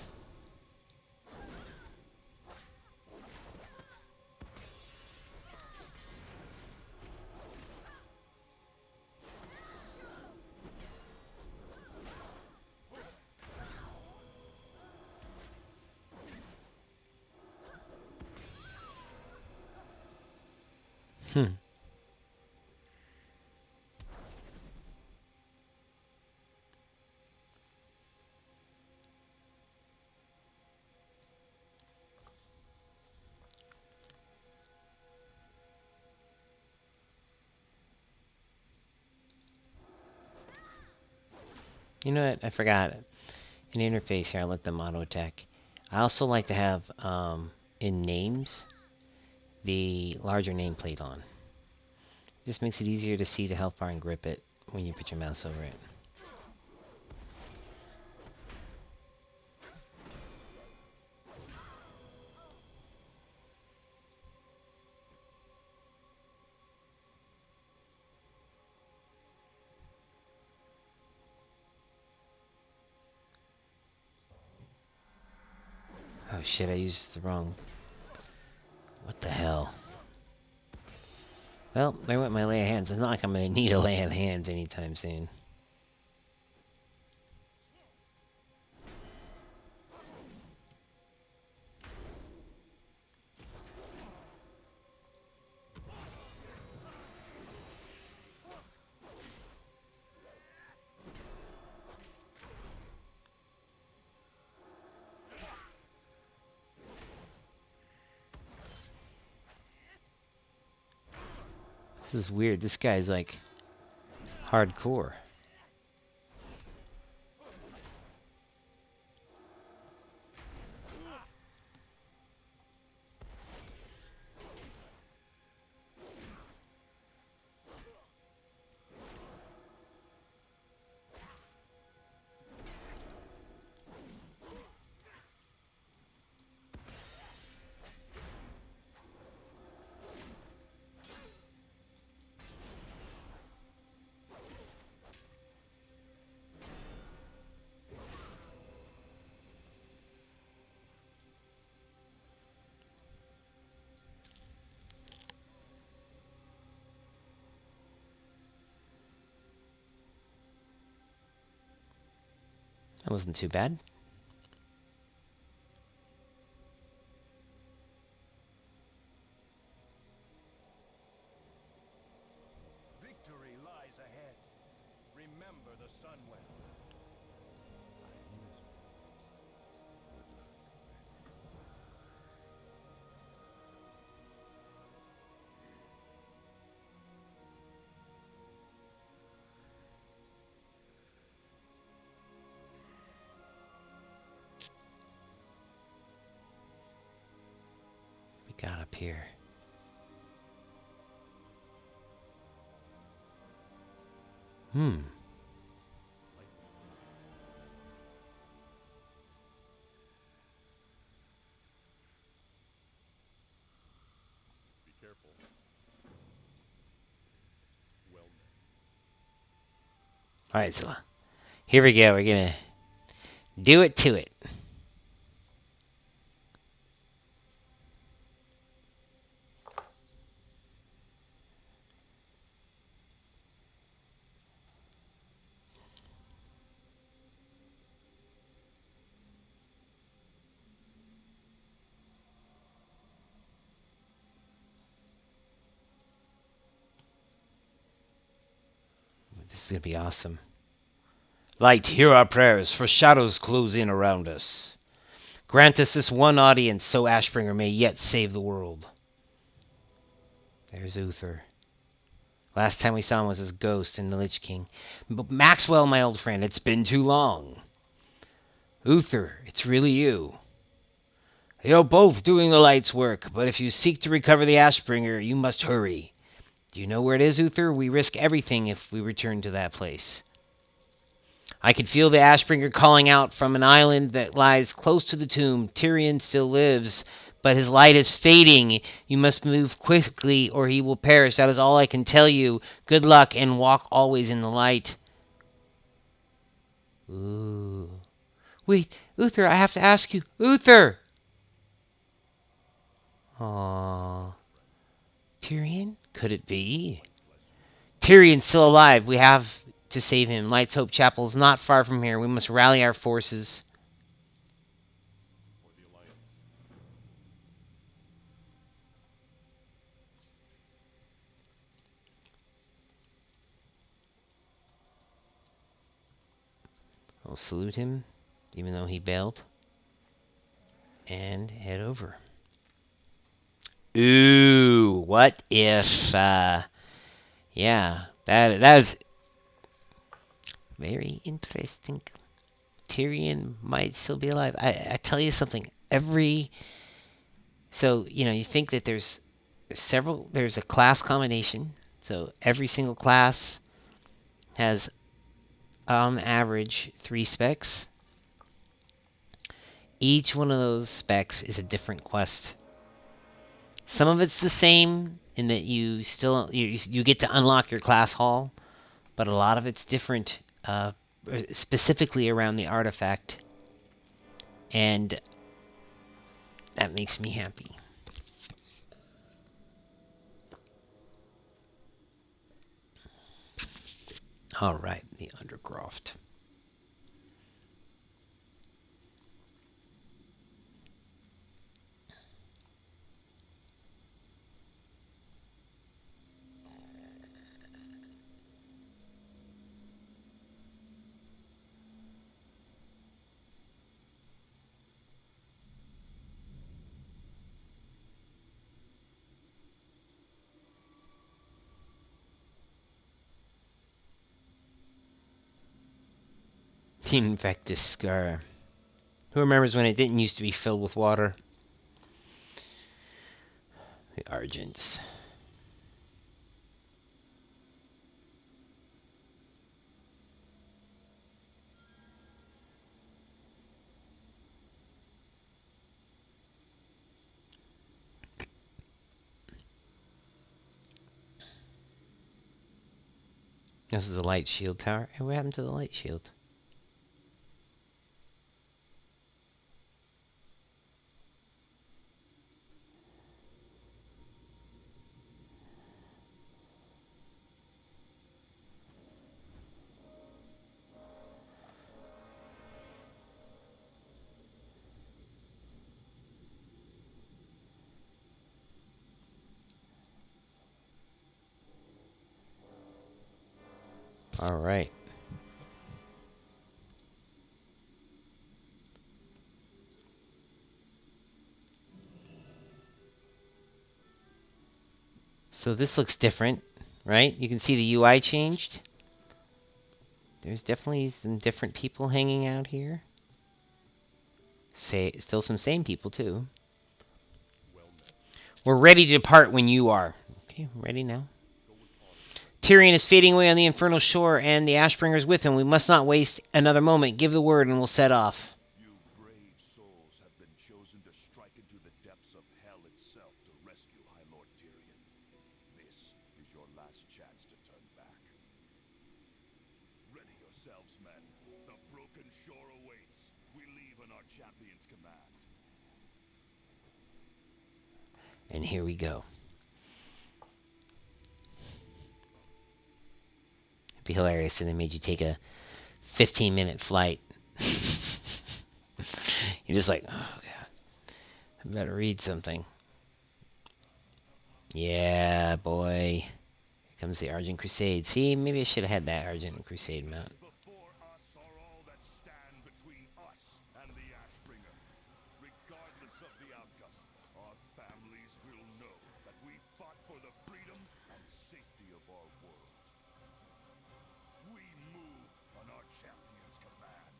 You know what? I forgot. An interface here, I'll let them auto attack. I also like to have, in names, the larger nameplate on. Just makes it easier to see the health bar and grip it when you put your mouse over it. Oh shit, I used the wrong... What the hell? Well, there went my lay of hands. It's not like I'm gonna need a lay of hands anytime soon. This is weird. This guy's like hardcore. That wasn't too bad. Victory lies ahead. Remember the Sunwell. We got up here. Be careful. Well met. Alright, so here we go. We're gonna do it to it. This is going to be awesome. Light, hear our prayers, for shadows close in around us. Grant us this one audience, so Ashbringer may yet save the world. There's Uther. Last time we saw him was his ghost in the Lich King. But Maxwell, my old friend, it's been too long. Uther, it's really you. You're both doing the light's work, but if you seek to recover the Ashbringer, you must hurry. Do you know where it is, Uther? We risk everything if we return to that place. I can feel the Ashbringer calling out from an island that lies close to the tomb. Tyrion still lives, but his light is fading. You must move quickly or he will perish. That is all I can tell you. Good luck and walk always in the light. Ooh. Wait, Uther, I have to ask you. Uther! Aww. Tyrion? Could it be? Tyrion's still alive. We have to save him. Light's Hope Chapel is not far from here. We must rally our forces. I'll salute him, even though he bailed, and head over. Ooh, what if, yeah, that is very interesting. Tyrion might still be alive. I tell you something, so, you think that there's a class combination, so every single class has, on average, 3 specs. Each one of those specs is a different quest. Some of it's the same in that you get to unlock your class hall, but a lot of it's different, specifically around the artifact, and that makes me happy. All right, the Undercroft. The Infectus Scar. Who remembers when it didn't used to be filled with water? The Argents. This is the light shield tower. Hey, what happened to the light shield? All right. So this looks different, right? You can see the UI changed. There's definitely some different people hanging out here. Still some same people, too. We're ready to depart when you are. Okay, ready now. Tyrion is fading away on the infernal shore, and the Ashbringers with him. We must not waste another moment. Give the word, and we'll set off. You brave souls have been chosen to strike into the depths of hell itself to rescue High Lord Tyrion. This is your last chance to turn back. Ready yourselves, men. The broken shore awaits. We leave on our champion's command. And here we go. It'd be hilarious if they made you take a 15-minute flight. You're just like, oh, God. I better read something. Yeah, boy. Here comes the Argent Crusade. See, maybe I should have had that Argent Crusade mount. Before us are all that stand between us and the Ashbringer. Regardless of the outcome, our families will know that we fought for the freedom and safety of our world. We move on our champion's command.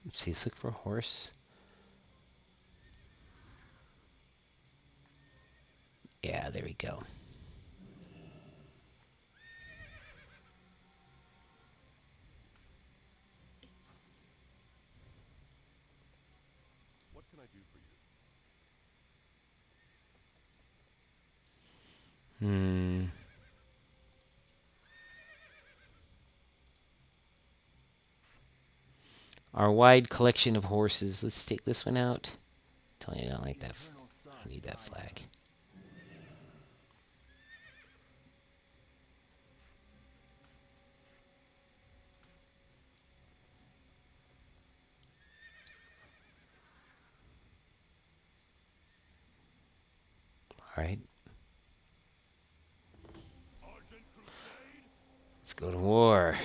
Let's see, let's look for a horse. Yeah, there we go. What can I do for you? Our wide collection of horses. Let's take this one out. Tell you I don't like that. I need that flag. Alright. Let's go to war.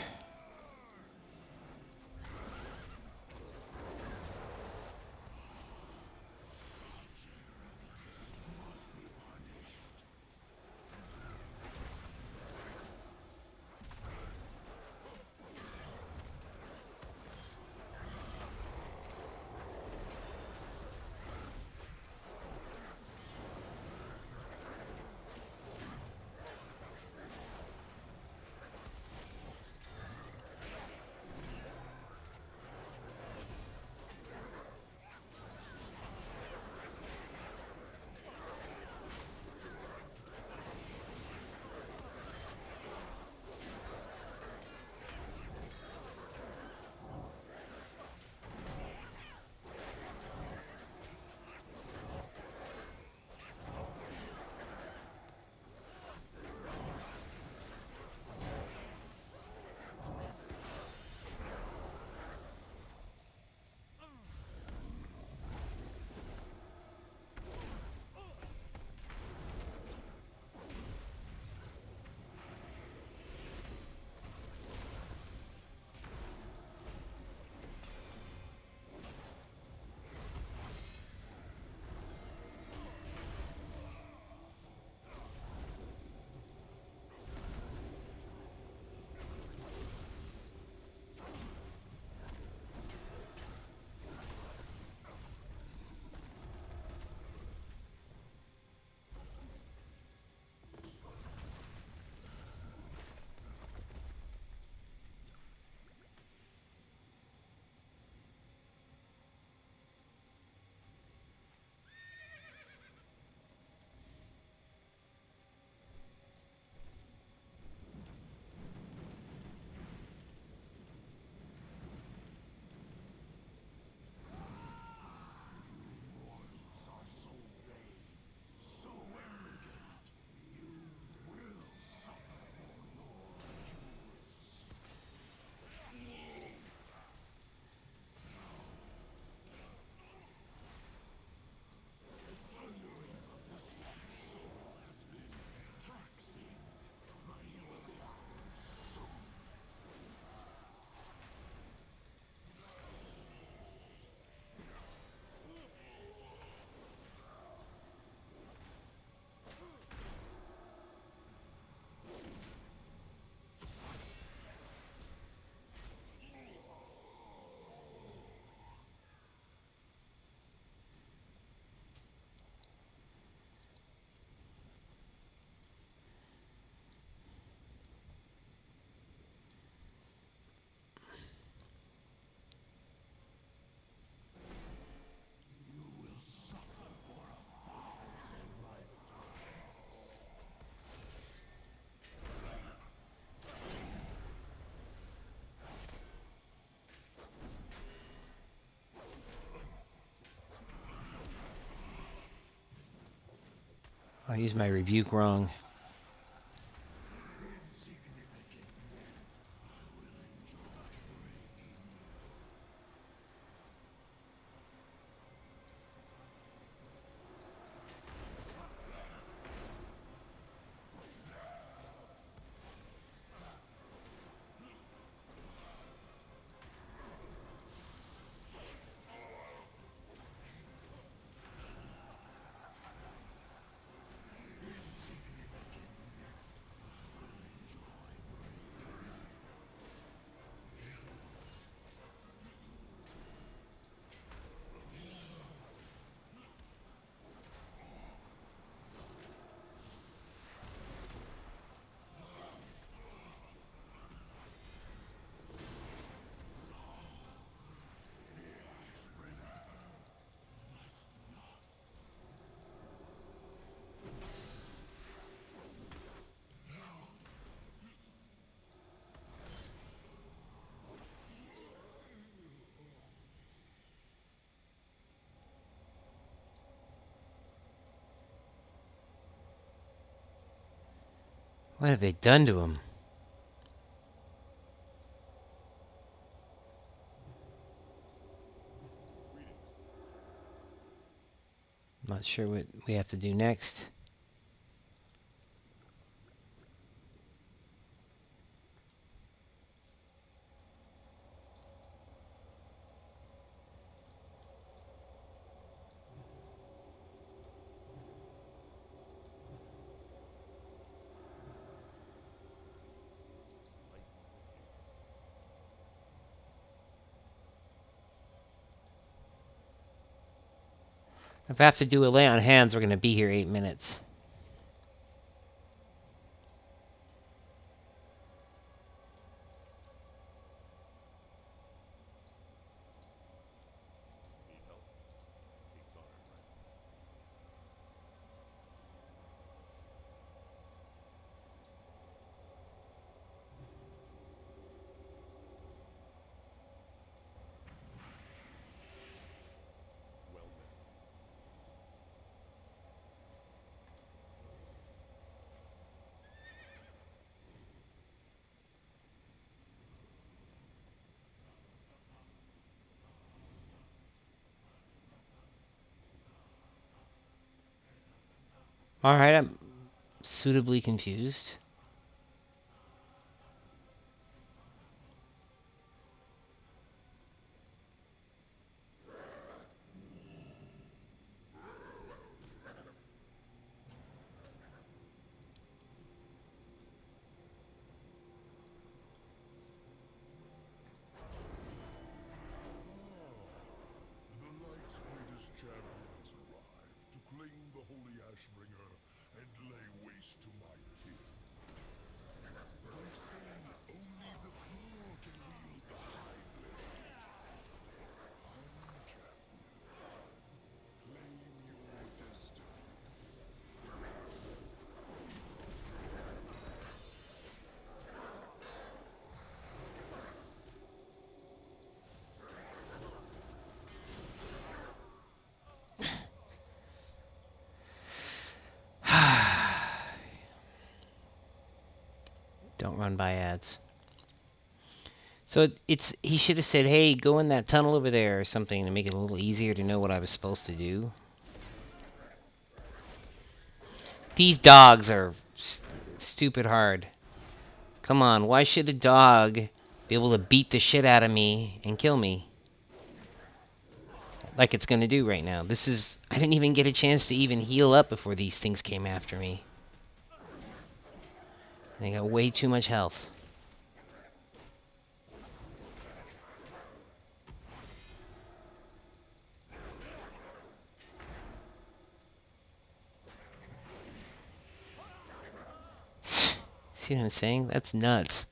I used my rebuke wrong. What have they done to him? Not sure what we have to do next. If I have to do a lay on hands, we're going to be here 8 minutes. Need help? King's honor, friend. Well met. Alright, I'm suitably confused. The Light's greatest champion has arrived to claim the Holy Ashbringer and lay waste to my kin. They say only the cruel can wield the High Blade. I'm champion. Claim your destiny. Don't run by ads. So it's he should have said, "Hey, go in that tunnel over there" or something to make it a little easier to know what I was supposed to do. These dogs are stupid hard. Come on, why should a dog be able to beat the shit out of me and kill me? Like it's gonna do right now. I didn't even get a chance to even heal up before these things came after me. They got way too much health. See what I'm saying? That's nuts.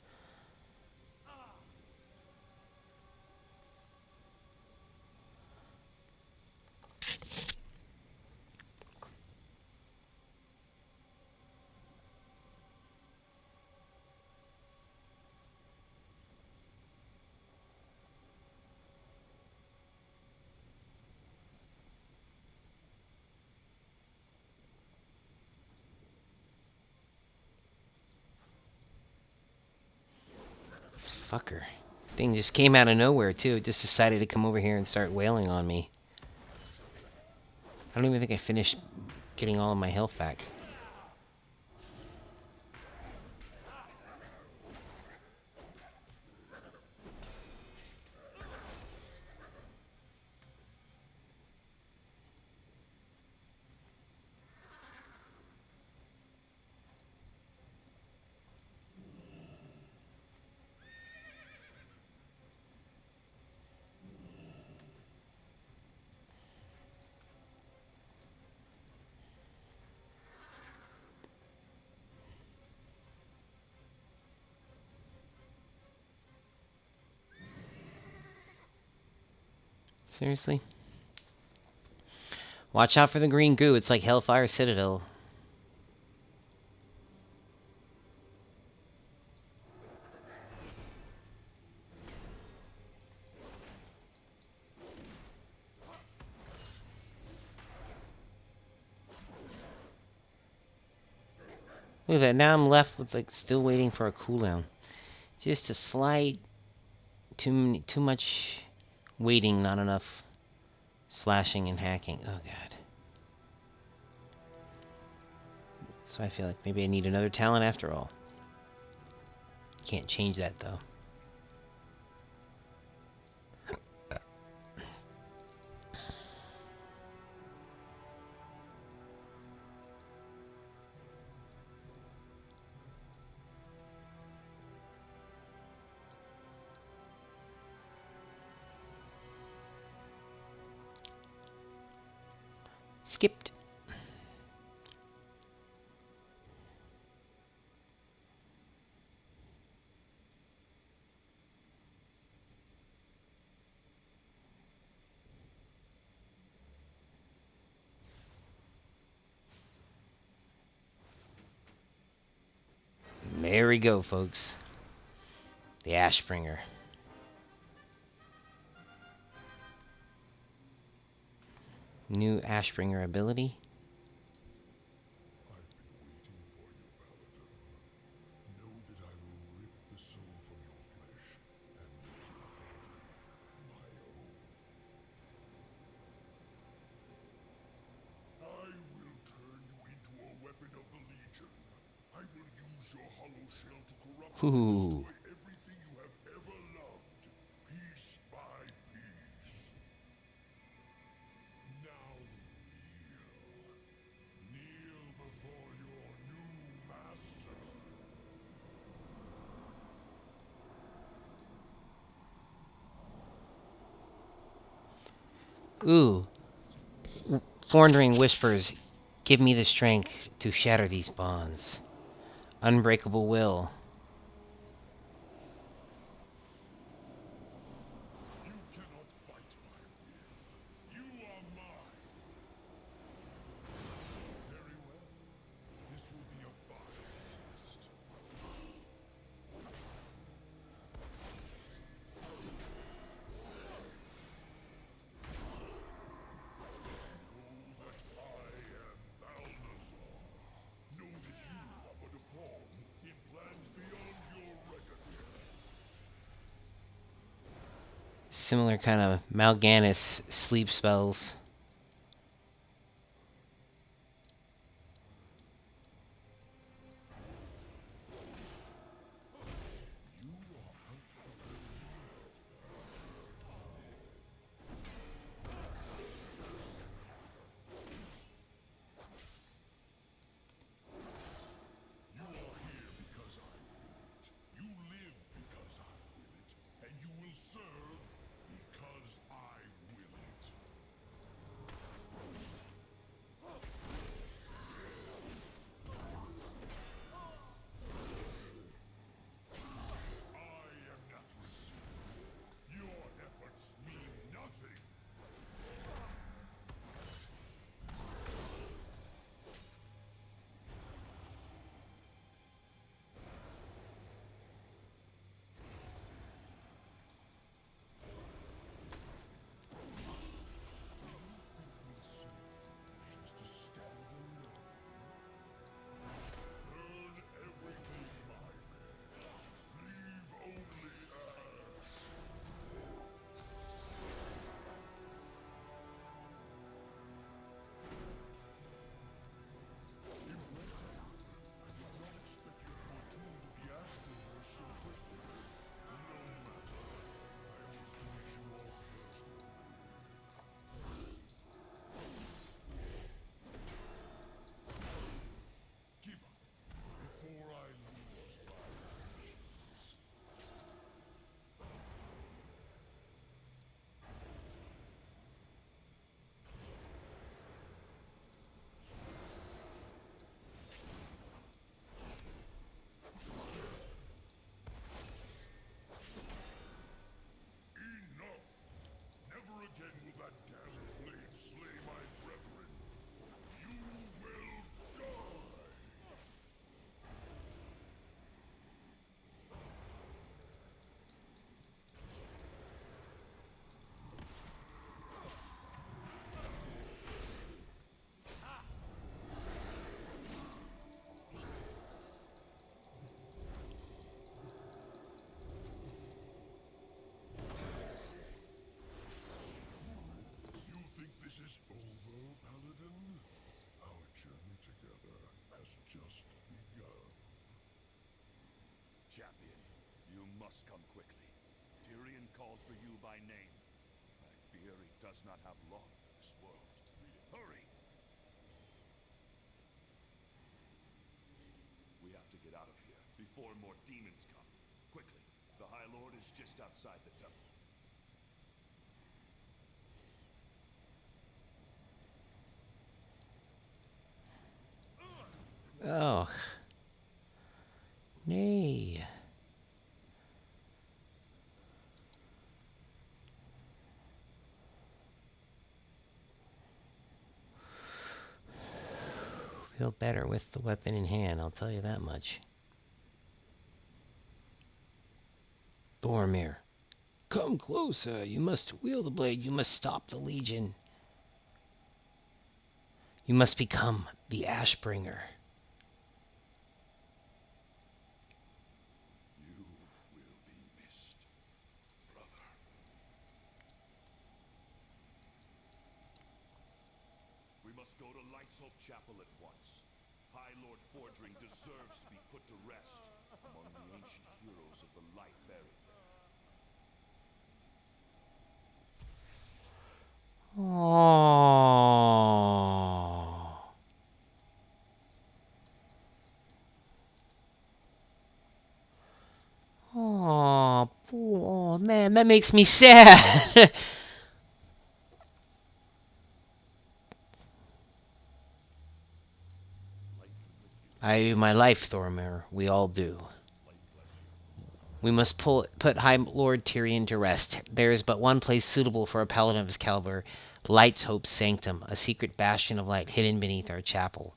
Fucker. Thing just came out of nowhere, too. It just decided to come over here and start wailing on me. I don't even think I finished getting all of my health back. Seriously? Watch out for the green goo. It's like Hellfire Citadel. Look at that. Now I'm left with like still waiting for a cooldown. Just a slight, too much waiting, not enough slashing and hacking. Oh god. So I feel like maybe I need another talent after all. Can't change that though. Skipped. There we go, folks. The Ashbringer. New Ashbringer ability. I've been waiting for you, Paladin. Know that I will rip the soul from your flesh and make your body my own. I will turn you into a weapon of the Legion. I will use your hollow shell to corrupt and Ooh. destroy everything you have ever loved, piece by piece. Now kneel before your new master. Ooh. Thorndring whispers, give me the strength to shatter these bonds. Unbreakable will. You cannot fight my will. You are mine. Very well. This will be a fine test. Know that I am Balnazar. Know that you are but a pawn in plans beyond your reckoning. Similar kind of Mal'Ganis sleep spells. You are here because I will it. You live because I will it. And you will serve because I will it. just begun. Champion, you must come quickly. Tyrion called for you by name. I fear he does not have long for this world. Hurry! We have to get out of here before more demons come. Quickly, the High Lord is just outside the temple. Oh. Nay. Feel better with the weapon in hand, I'll tell you that much. Boromir. Come closer. You must wield the blade. You must stop the Legion. You must become the Ashbringer. You will be missed, brother. We must go to Light's Hope Chapel at once. High Lord Fordring deserves to be put to rest among the ancient heroes of the light buried there. Oh. Oh, man, that makes me sad. I owe my life, Thoromir. We all do. We must put High Lord Tyrion to rest. There is but one place suitable for a paladin of his caliber, Light's Hope Sanctum, a secret bastion of light hidden beneath our chapel.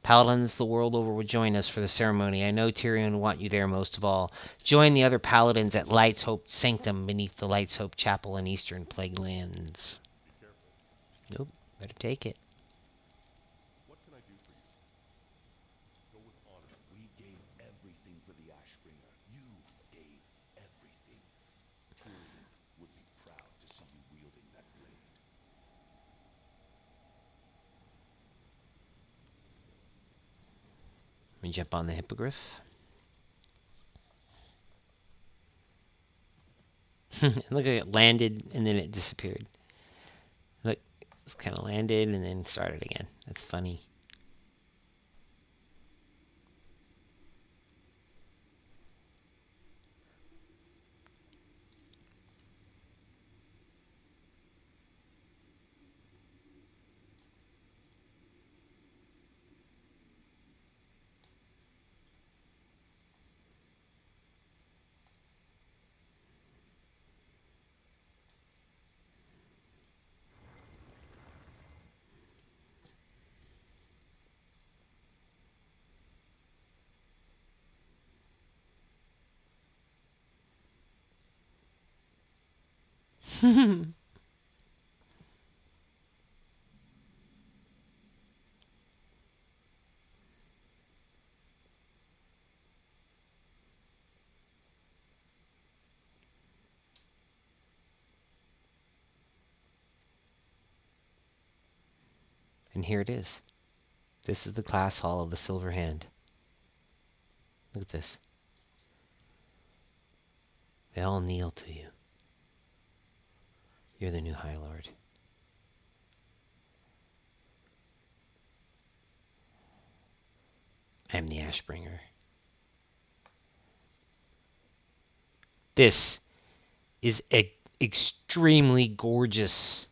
Paladins the world over will join us for the ceremony. I know Tyrion will want you there most of all. Join the other paladins at Light's Hope Sanctum beneath the Light's Hope Chapel in Eastern Plague Lands. Nope, better take it. What can I do for you? Go with honor. We gave everything for the Ashbringer. You gave everything. Tyrion would be proud to see you wielding that blade. Let me jump on the hippogriff. Look, it landed and then it disappeared. Look, it's kind of landed and then started again. That's funny. And here it is. This is the class hall of the Silver Hand. Look at this. They all kneel to you. You're the new High Lord. I am the Ashbringer. This is an extremely gorgeous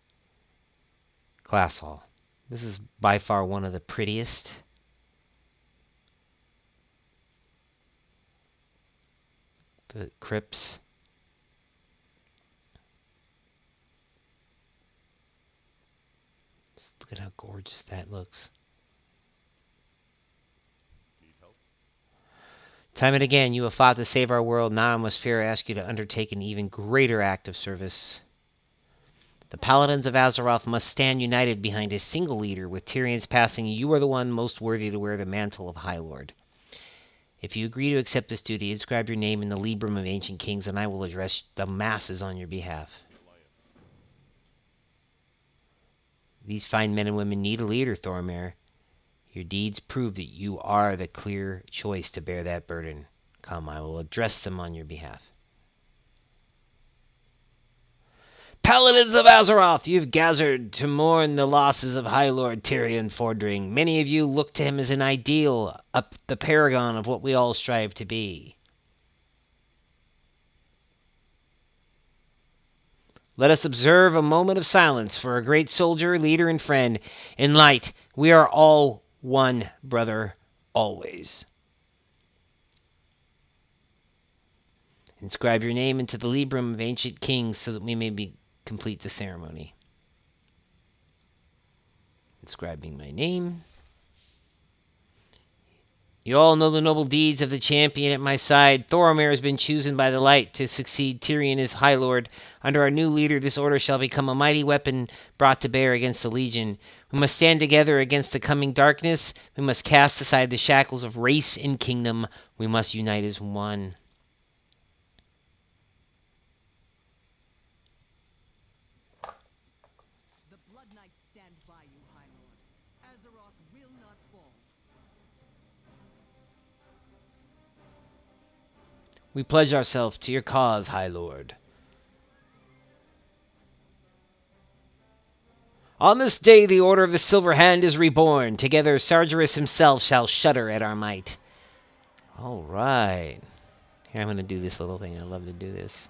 class hall. This is by far one of the prettiest. The crypts. Just look at how gorgeous that looks. Need help? Time and again, you have fought to save our world. Now I must fear ask you to undertake an even greater act of service. The Paladins of Azeroth must stand united behind a single leader. With Tyrion's passing, you are the one most worthy to wear the mantle of High Lord. If you agree to accept this duty, inscribe your name in the Librum of Ancient Kings, and I will address the masses on your behalf. These fine men and women need a leader, Thoromir. Your deeds prove that you are the clear choice to bear that burden. Come, I will address them on your behalf. Paladins of Azeroth, you've gathered to mourn the losses of High Lord Tyrion Fordring. Many of you look to him as an ideal, the paragon of what we all strive to be. Let us observe a moment of silence for a great soldier, leader, and friend. In light, we are all one, brother, always. Inscribe your name into the Librum of Ancient Kings so that we may complete the ceremony. Inscribing my name. You all know the noble deeds of the champion at my side. Thoromir has been chosen by the light to succeed Tyrion as High Lord. Under our new leader, this order shall become a mighty weapon brought to bear against the Legion. We must stand together against the coming darkness. We must cast aside the shackles of race and kingdom. We must unite as one. The Blood Knights stand by you, High Lord. Azeroth will not fall. We pledge ourselves to your cause, High Lord. On this day, the Order of the Silver Hand is reborn. Together, Sargeras himself shall shudder at our might. All right. Here, I'm going to do this little thing. I love to do this.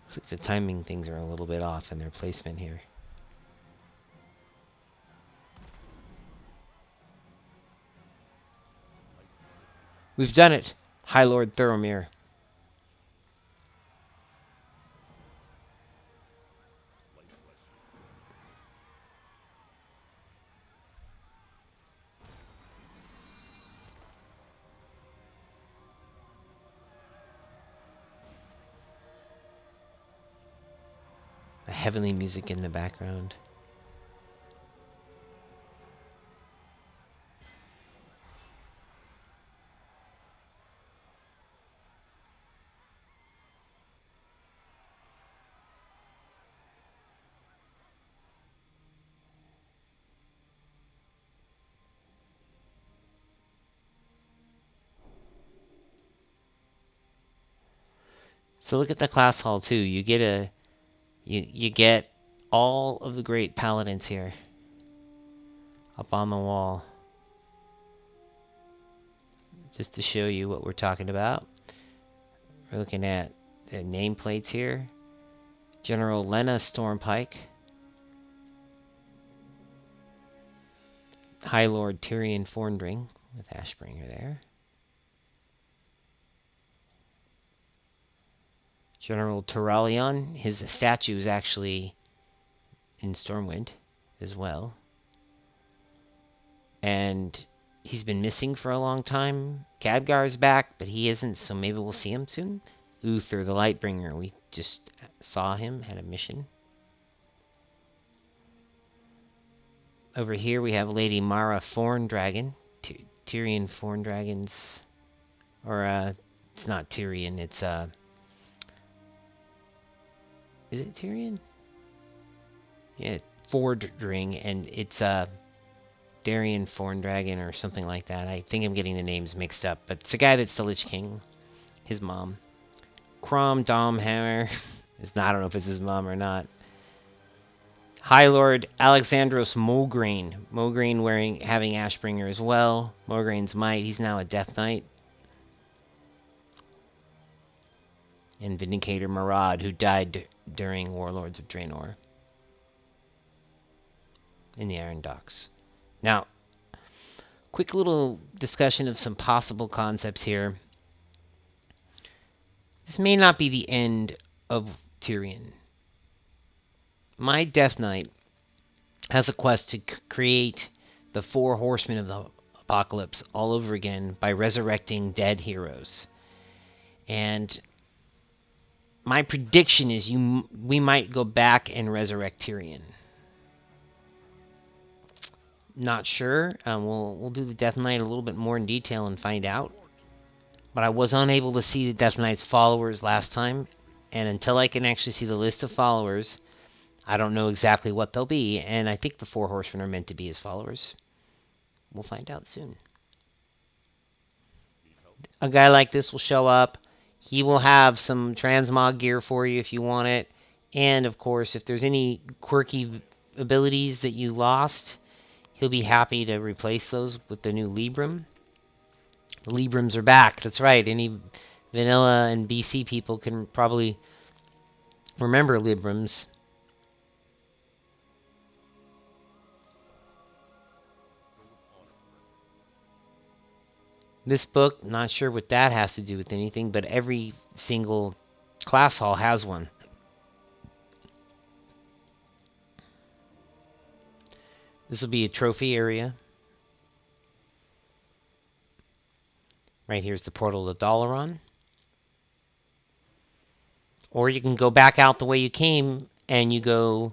Looks like the timing things are a little bit off in their placement here. We've done it, High Lord Thoromir. A heavenly music in the background. So look at the class hall too. You get you get all of the great paladins here up on the wall. Just to show you what we're talking about. We're looking at the nameplates here. General Lena Stormpike. High Lord Tyrion Fordring with Ashbringer there. General Turalion, his statue is actually in Stormwind as well. And he's been missing for a long time. Khadgar's back, but he isn't, so maybe we'll see him soon. Uther, the Lightbringer, we just saw him, had a mission. Over here we have Lady Mara Forndragon. Tyrion Forndragon's... Or, it's not Tyrion, it's, is it Tyrion? Yeah, Fordring, and it's Darian Forndragon or something like that. I think I'm getting the names mixed up, but it's a guy that's the Lich King. His mom. Crom Domhammer. I don't know if it's his mom or not. High Lord Alexandros Mograine. Mograine having Ashbringer as well. Mograine's might. He's now a Death Knight. And Vindicator Marad, who died during Warlords of Draenor in the Iron Docks. Now, quick little discussion of some possible concepts here. This may not be the end of Tyrion. My Death Knight has a quest to create the 4 Horsemen of the Apocalypse all over again by resurrecting dead heroes. And my prediction is we might go back and resurrect Tyrion. Not sure. We'll do the Death Knight a little bit more in detail and find out. But I was unable to see the Death Knight's followers last time, and until I can actually see the list of followers, I don't know exactly what they'll be, and I think the 4 horsemen are meant to be his followers. We'll find out soon. A guy like this will show up. He will have some transmog gear for you if you want it. And, of course, if there's any quirky abilities that you lost, he'll be happy to replace those with the new Libram. The Librams are back. That's right. Any vanilla and BC people can probably remember Librams. This book, not sure what that has to do with anything, but every single class hall has one. This will be a trophy area. Right here's the portal to Dalaran. Or you can go back out the way you came and you go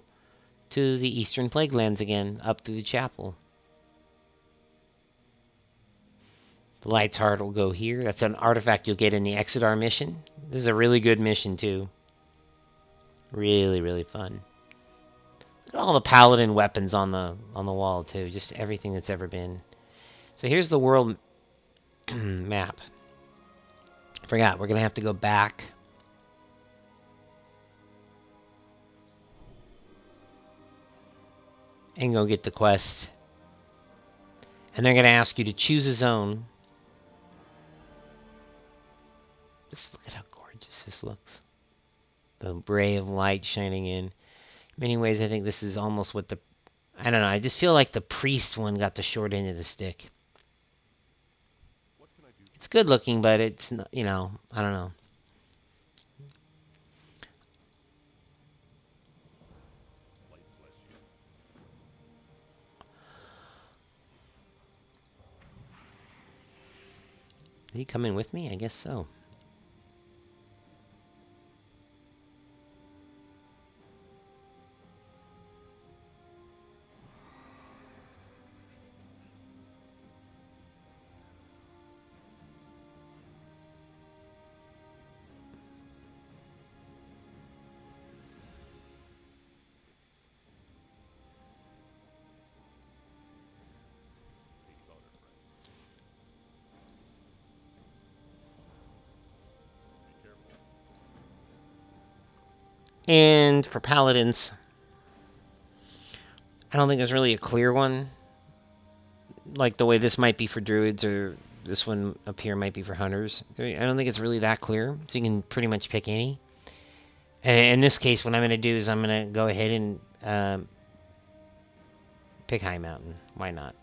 to the Eastern Plaguelands again, up through the chapel. The Light's Heart will go here. That's an artifact you'll get in the Exodar mission. This is a really good mission, too. Really, really fun. Look at all the Paladin weapons on the wall, too. Just everything that's ever been. So here's the world map. Forgot, we're going to have to go back. And go get the quest. And they're going to ask you to choose a zone. Just look at how gorgeous this looks. The ray of light shining in. In many ways, I think this is almost what the... I don't know, I just feel like the priest one got the short end of the stick. It's good looking, but it's, not, you know, I don't know. Did he come in with me? I guess so. And for paladins, I don't think there's really a clear one. Like the way this might be for druids, or this one up here might be for hunters. I don't think it's really that clear, so you can pretty much pick any. And in this case, what I'm going to do is I'm going to go ahead and pick High Mountain. Why not?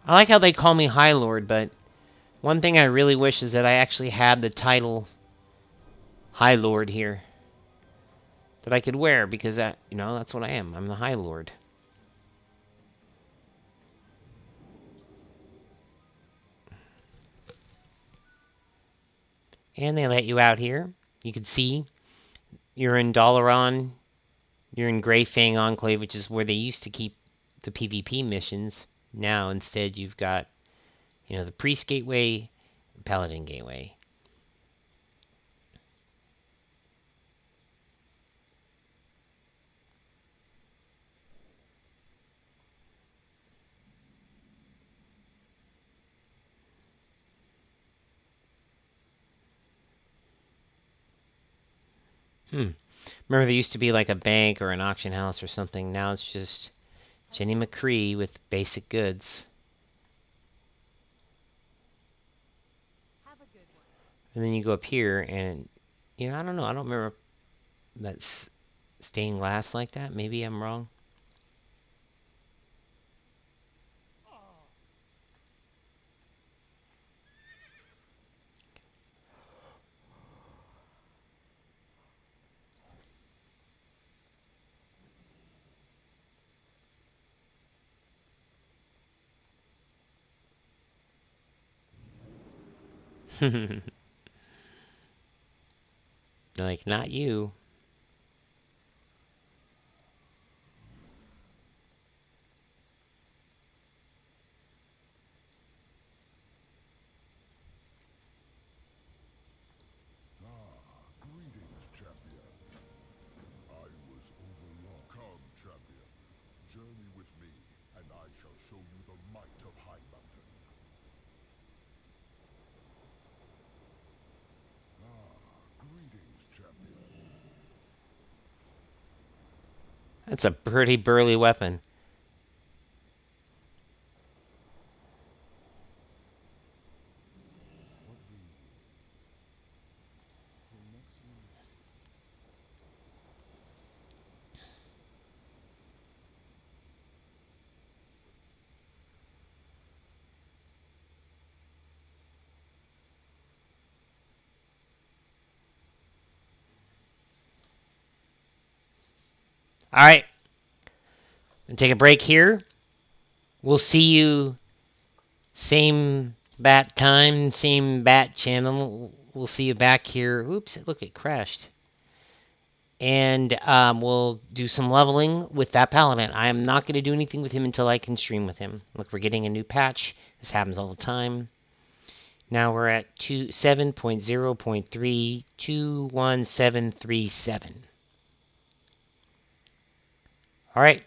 I like how they call me High Lord, but one thing I really wish is that I actually had the title High Lord here that I could wear, because that, you know, that's what I am. I'm the High Lord. And they let you out here. You can see you're in Dalaran. You're in Grey Fang Enclave, which is where they used to keep the PvP missions. Now, instead, you've got, you know, the Priest Gateway, Paladin Gateway. Remember, there used to be like a bank or an auction house or something. Now it's just Jenny McCree with basic goods. Have a good one. And then you go up here and, you know, I don't know. I don't remember that's stained glass like that. Maybe I'm wrong. Like, not you. Greetings, champion. I was overlooked. Come, champion. Journey with me, and I shall show you the might of High Mountain. Greetings, champion. That's a pretty burly weapon. All right. And take a break here. We'll see you same bat time, same bat channel. We'll see you back here. Oops, look, it crashed. And we'll do some leveling with that paladin. I am not going to do anything with him until I can stream with him. Look, we're getting a new patch. This happens all the time. Now we're at 7.0.3.21737. All right.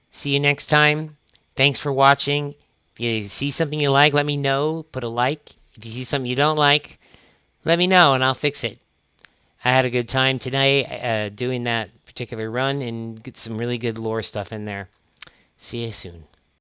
See you next time. Thanks for watching. If you see something you like, let me know. Put a like. If you see something you don't like, let me know and I'll fix it. I had a good time today doing that particular run and get some really good lore stuff in there. See you soon.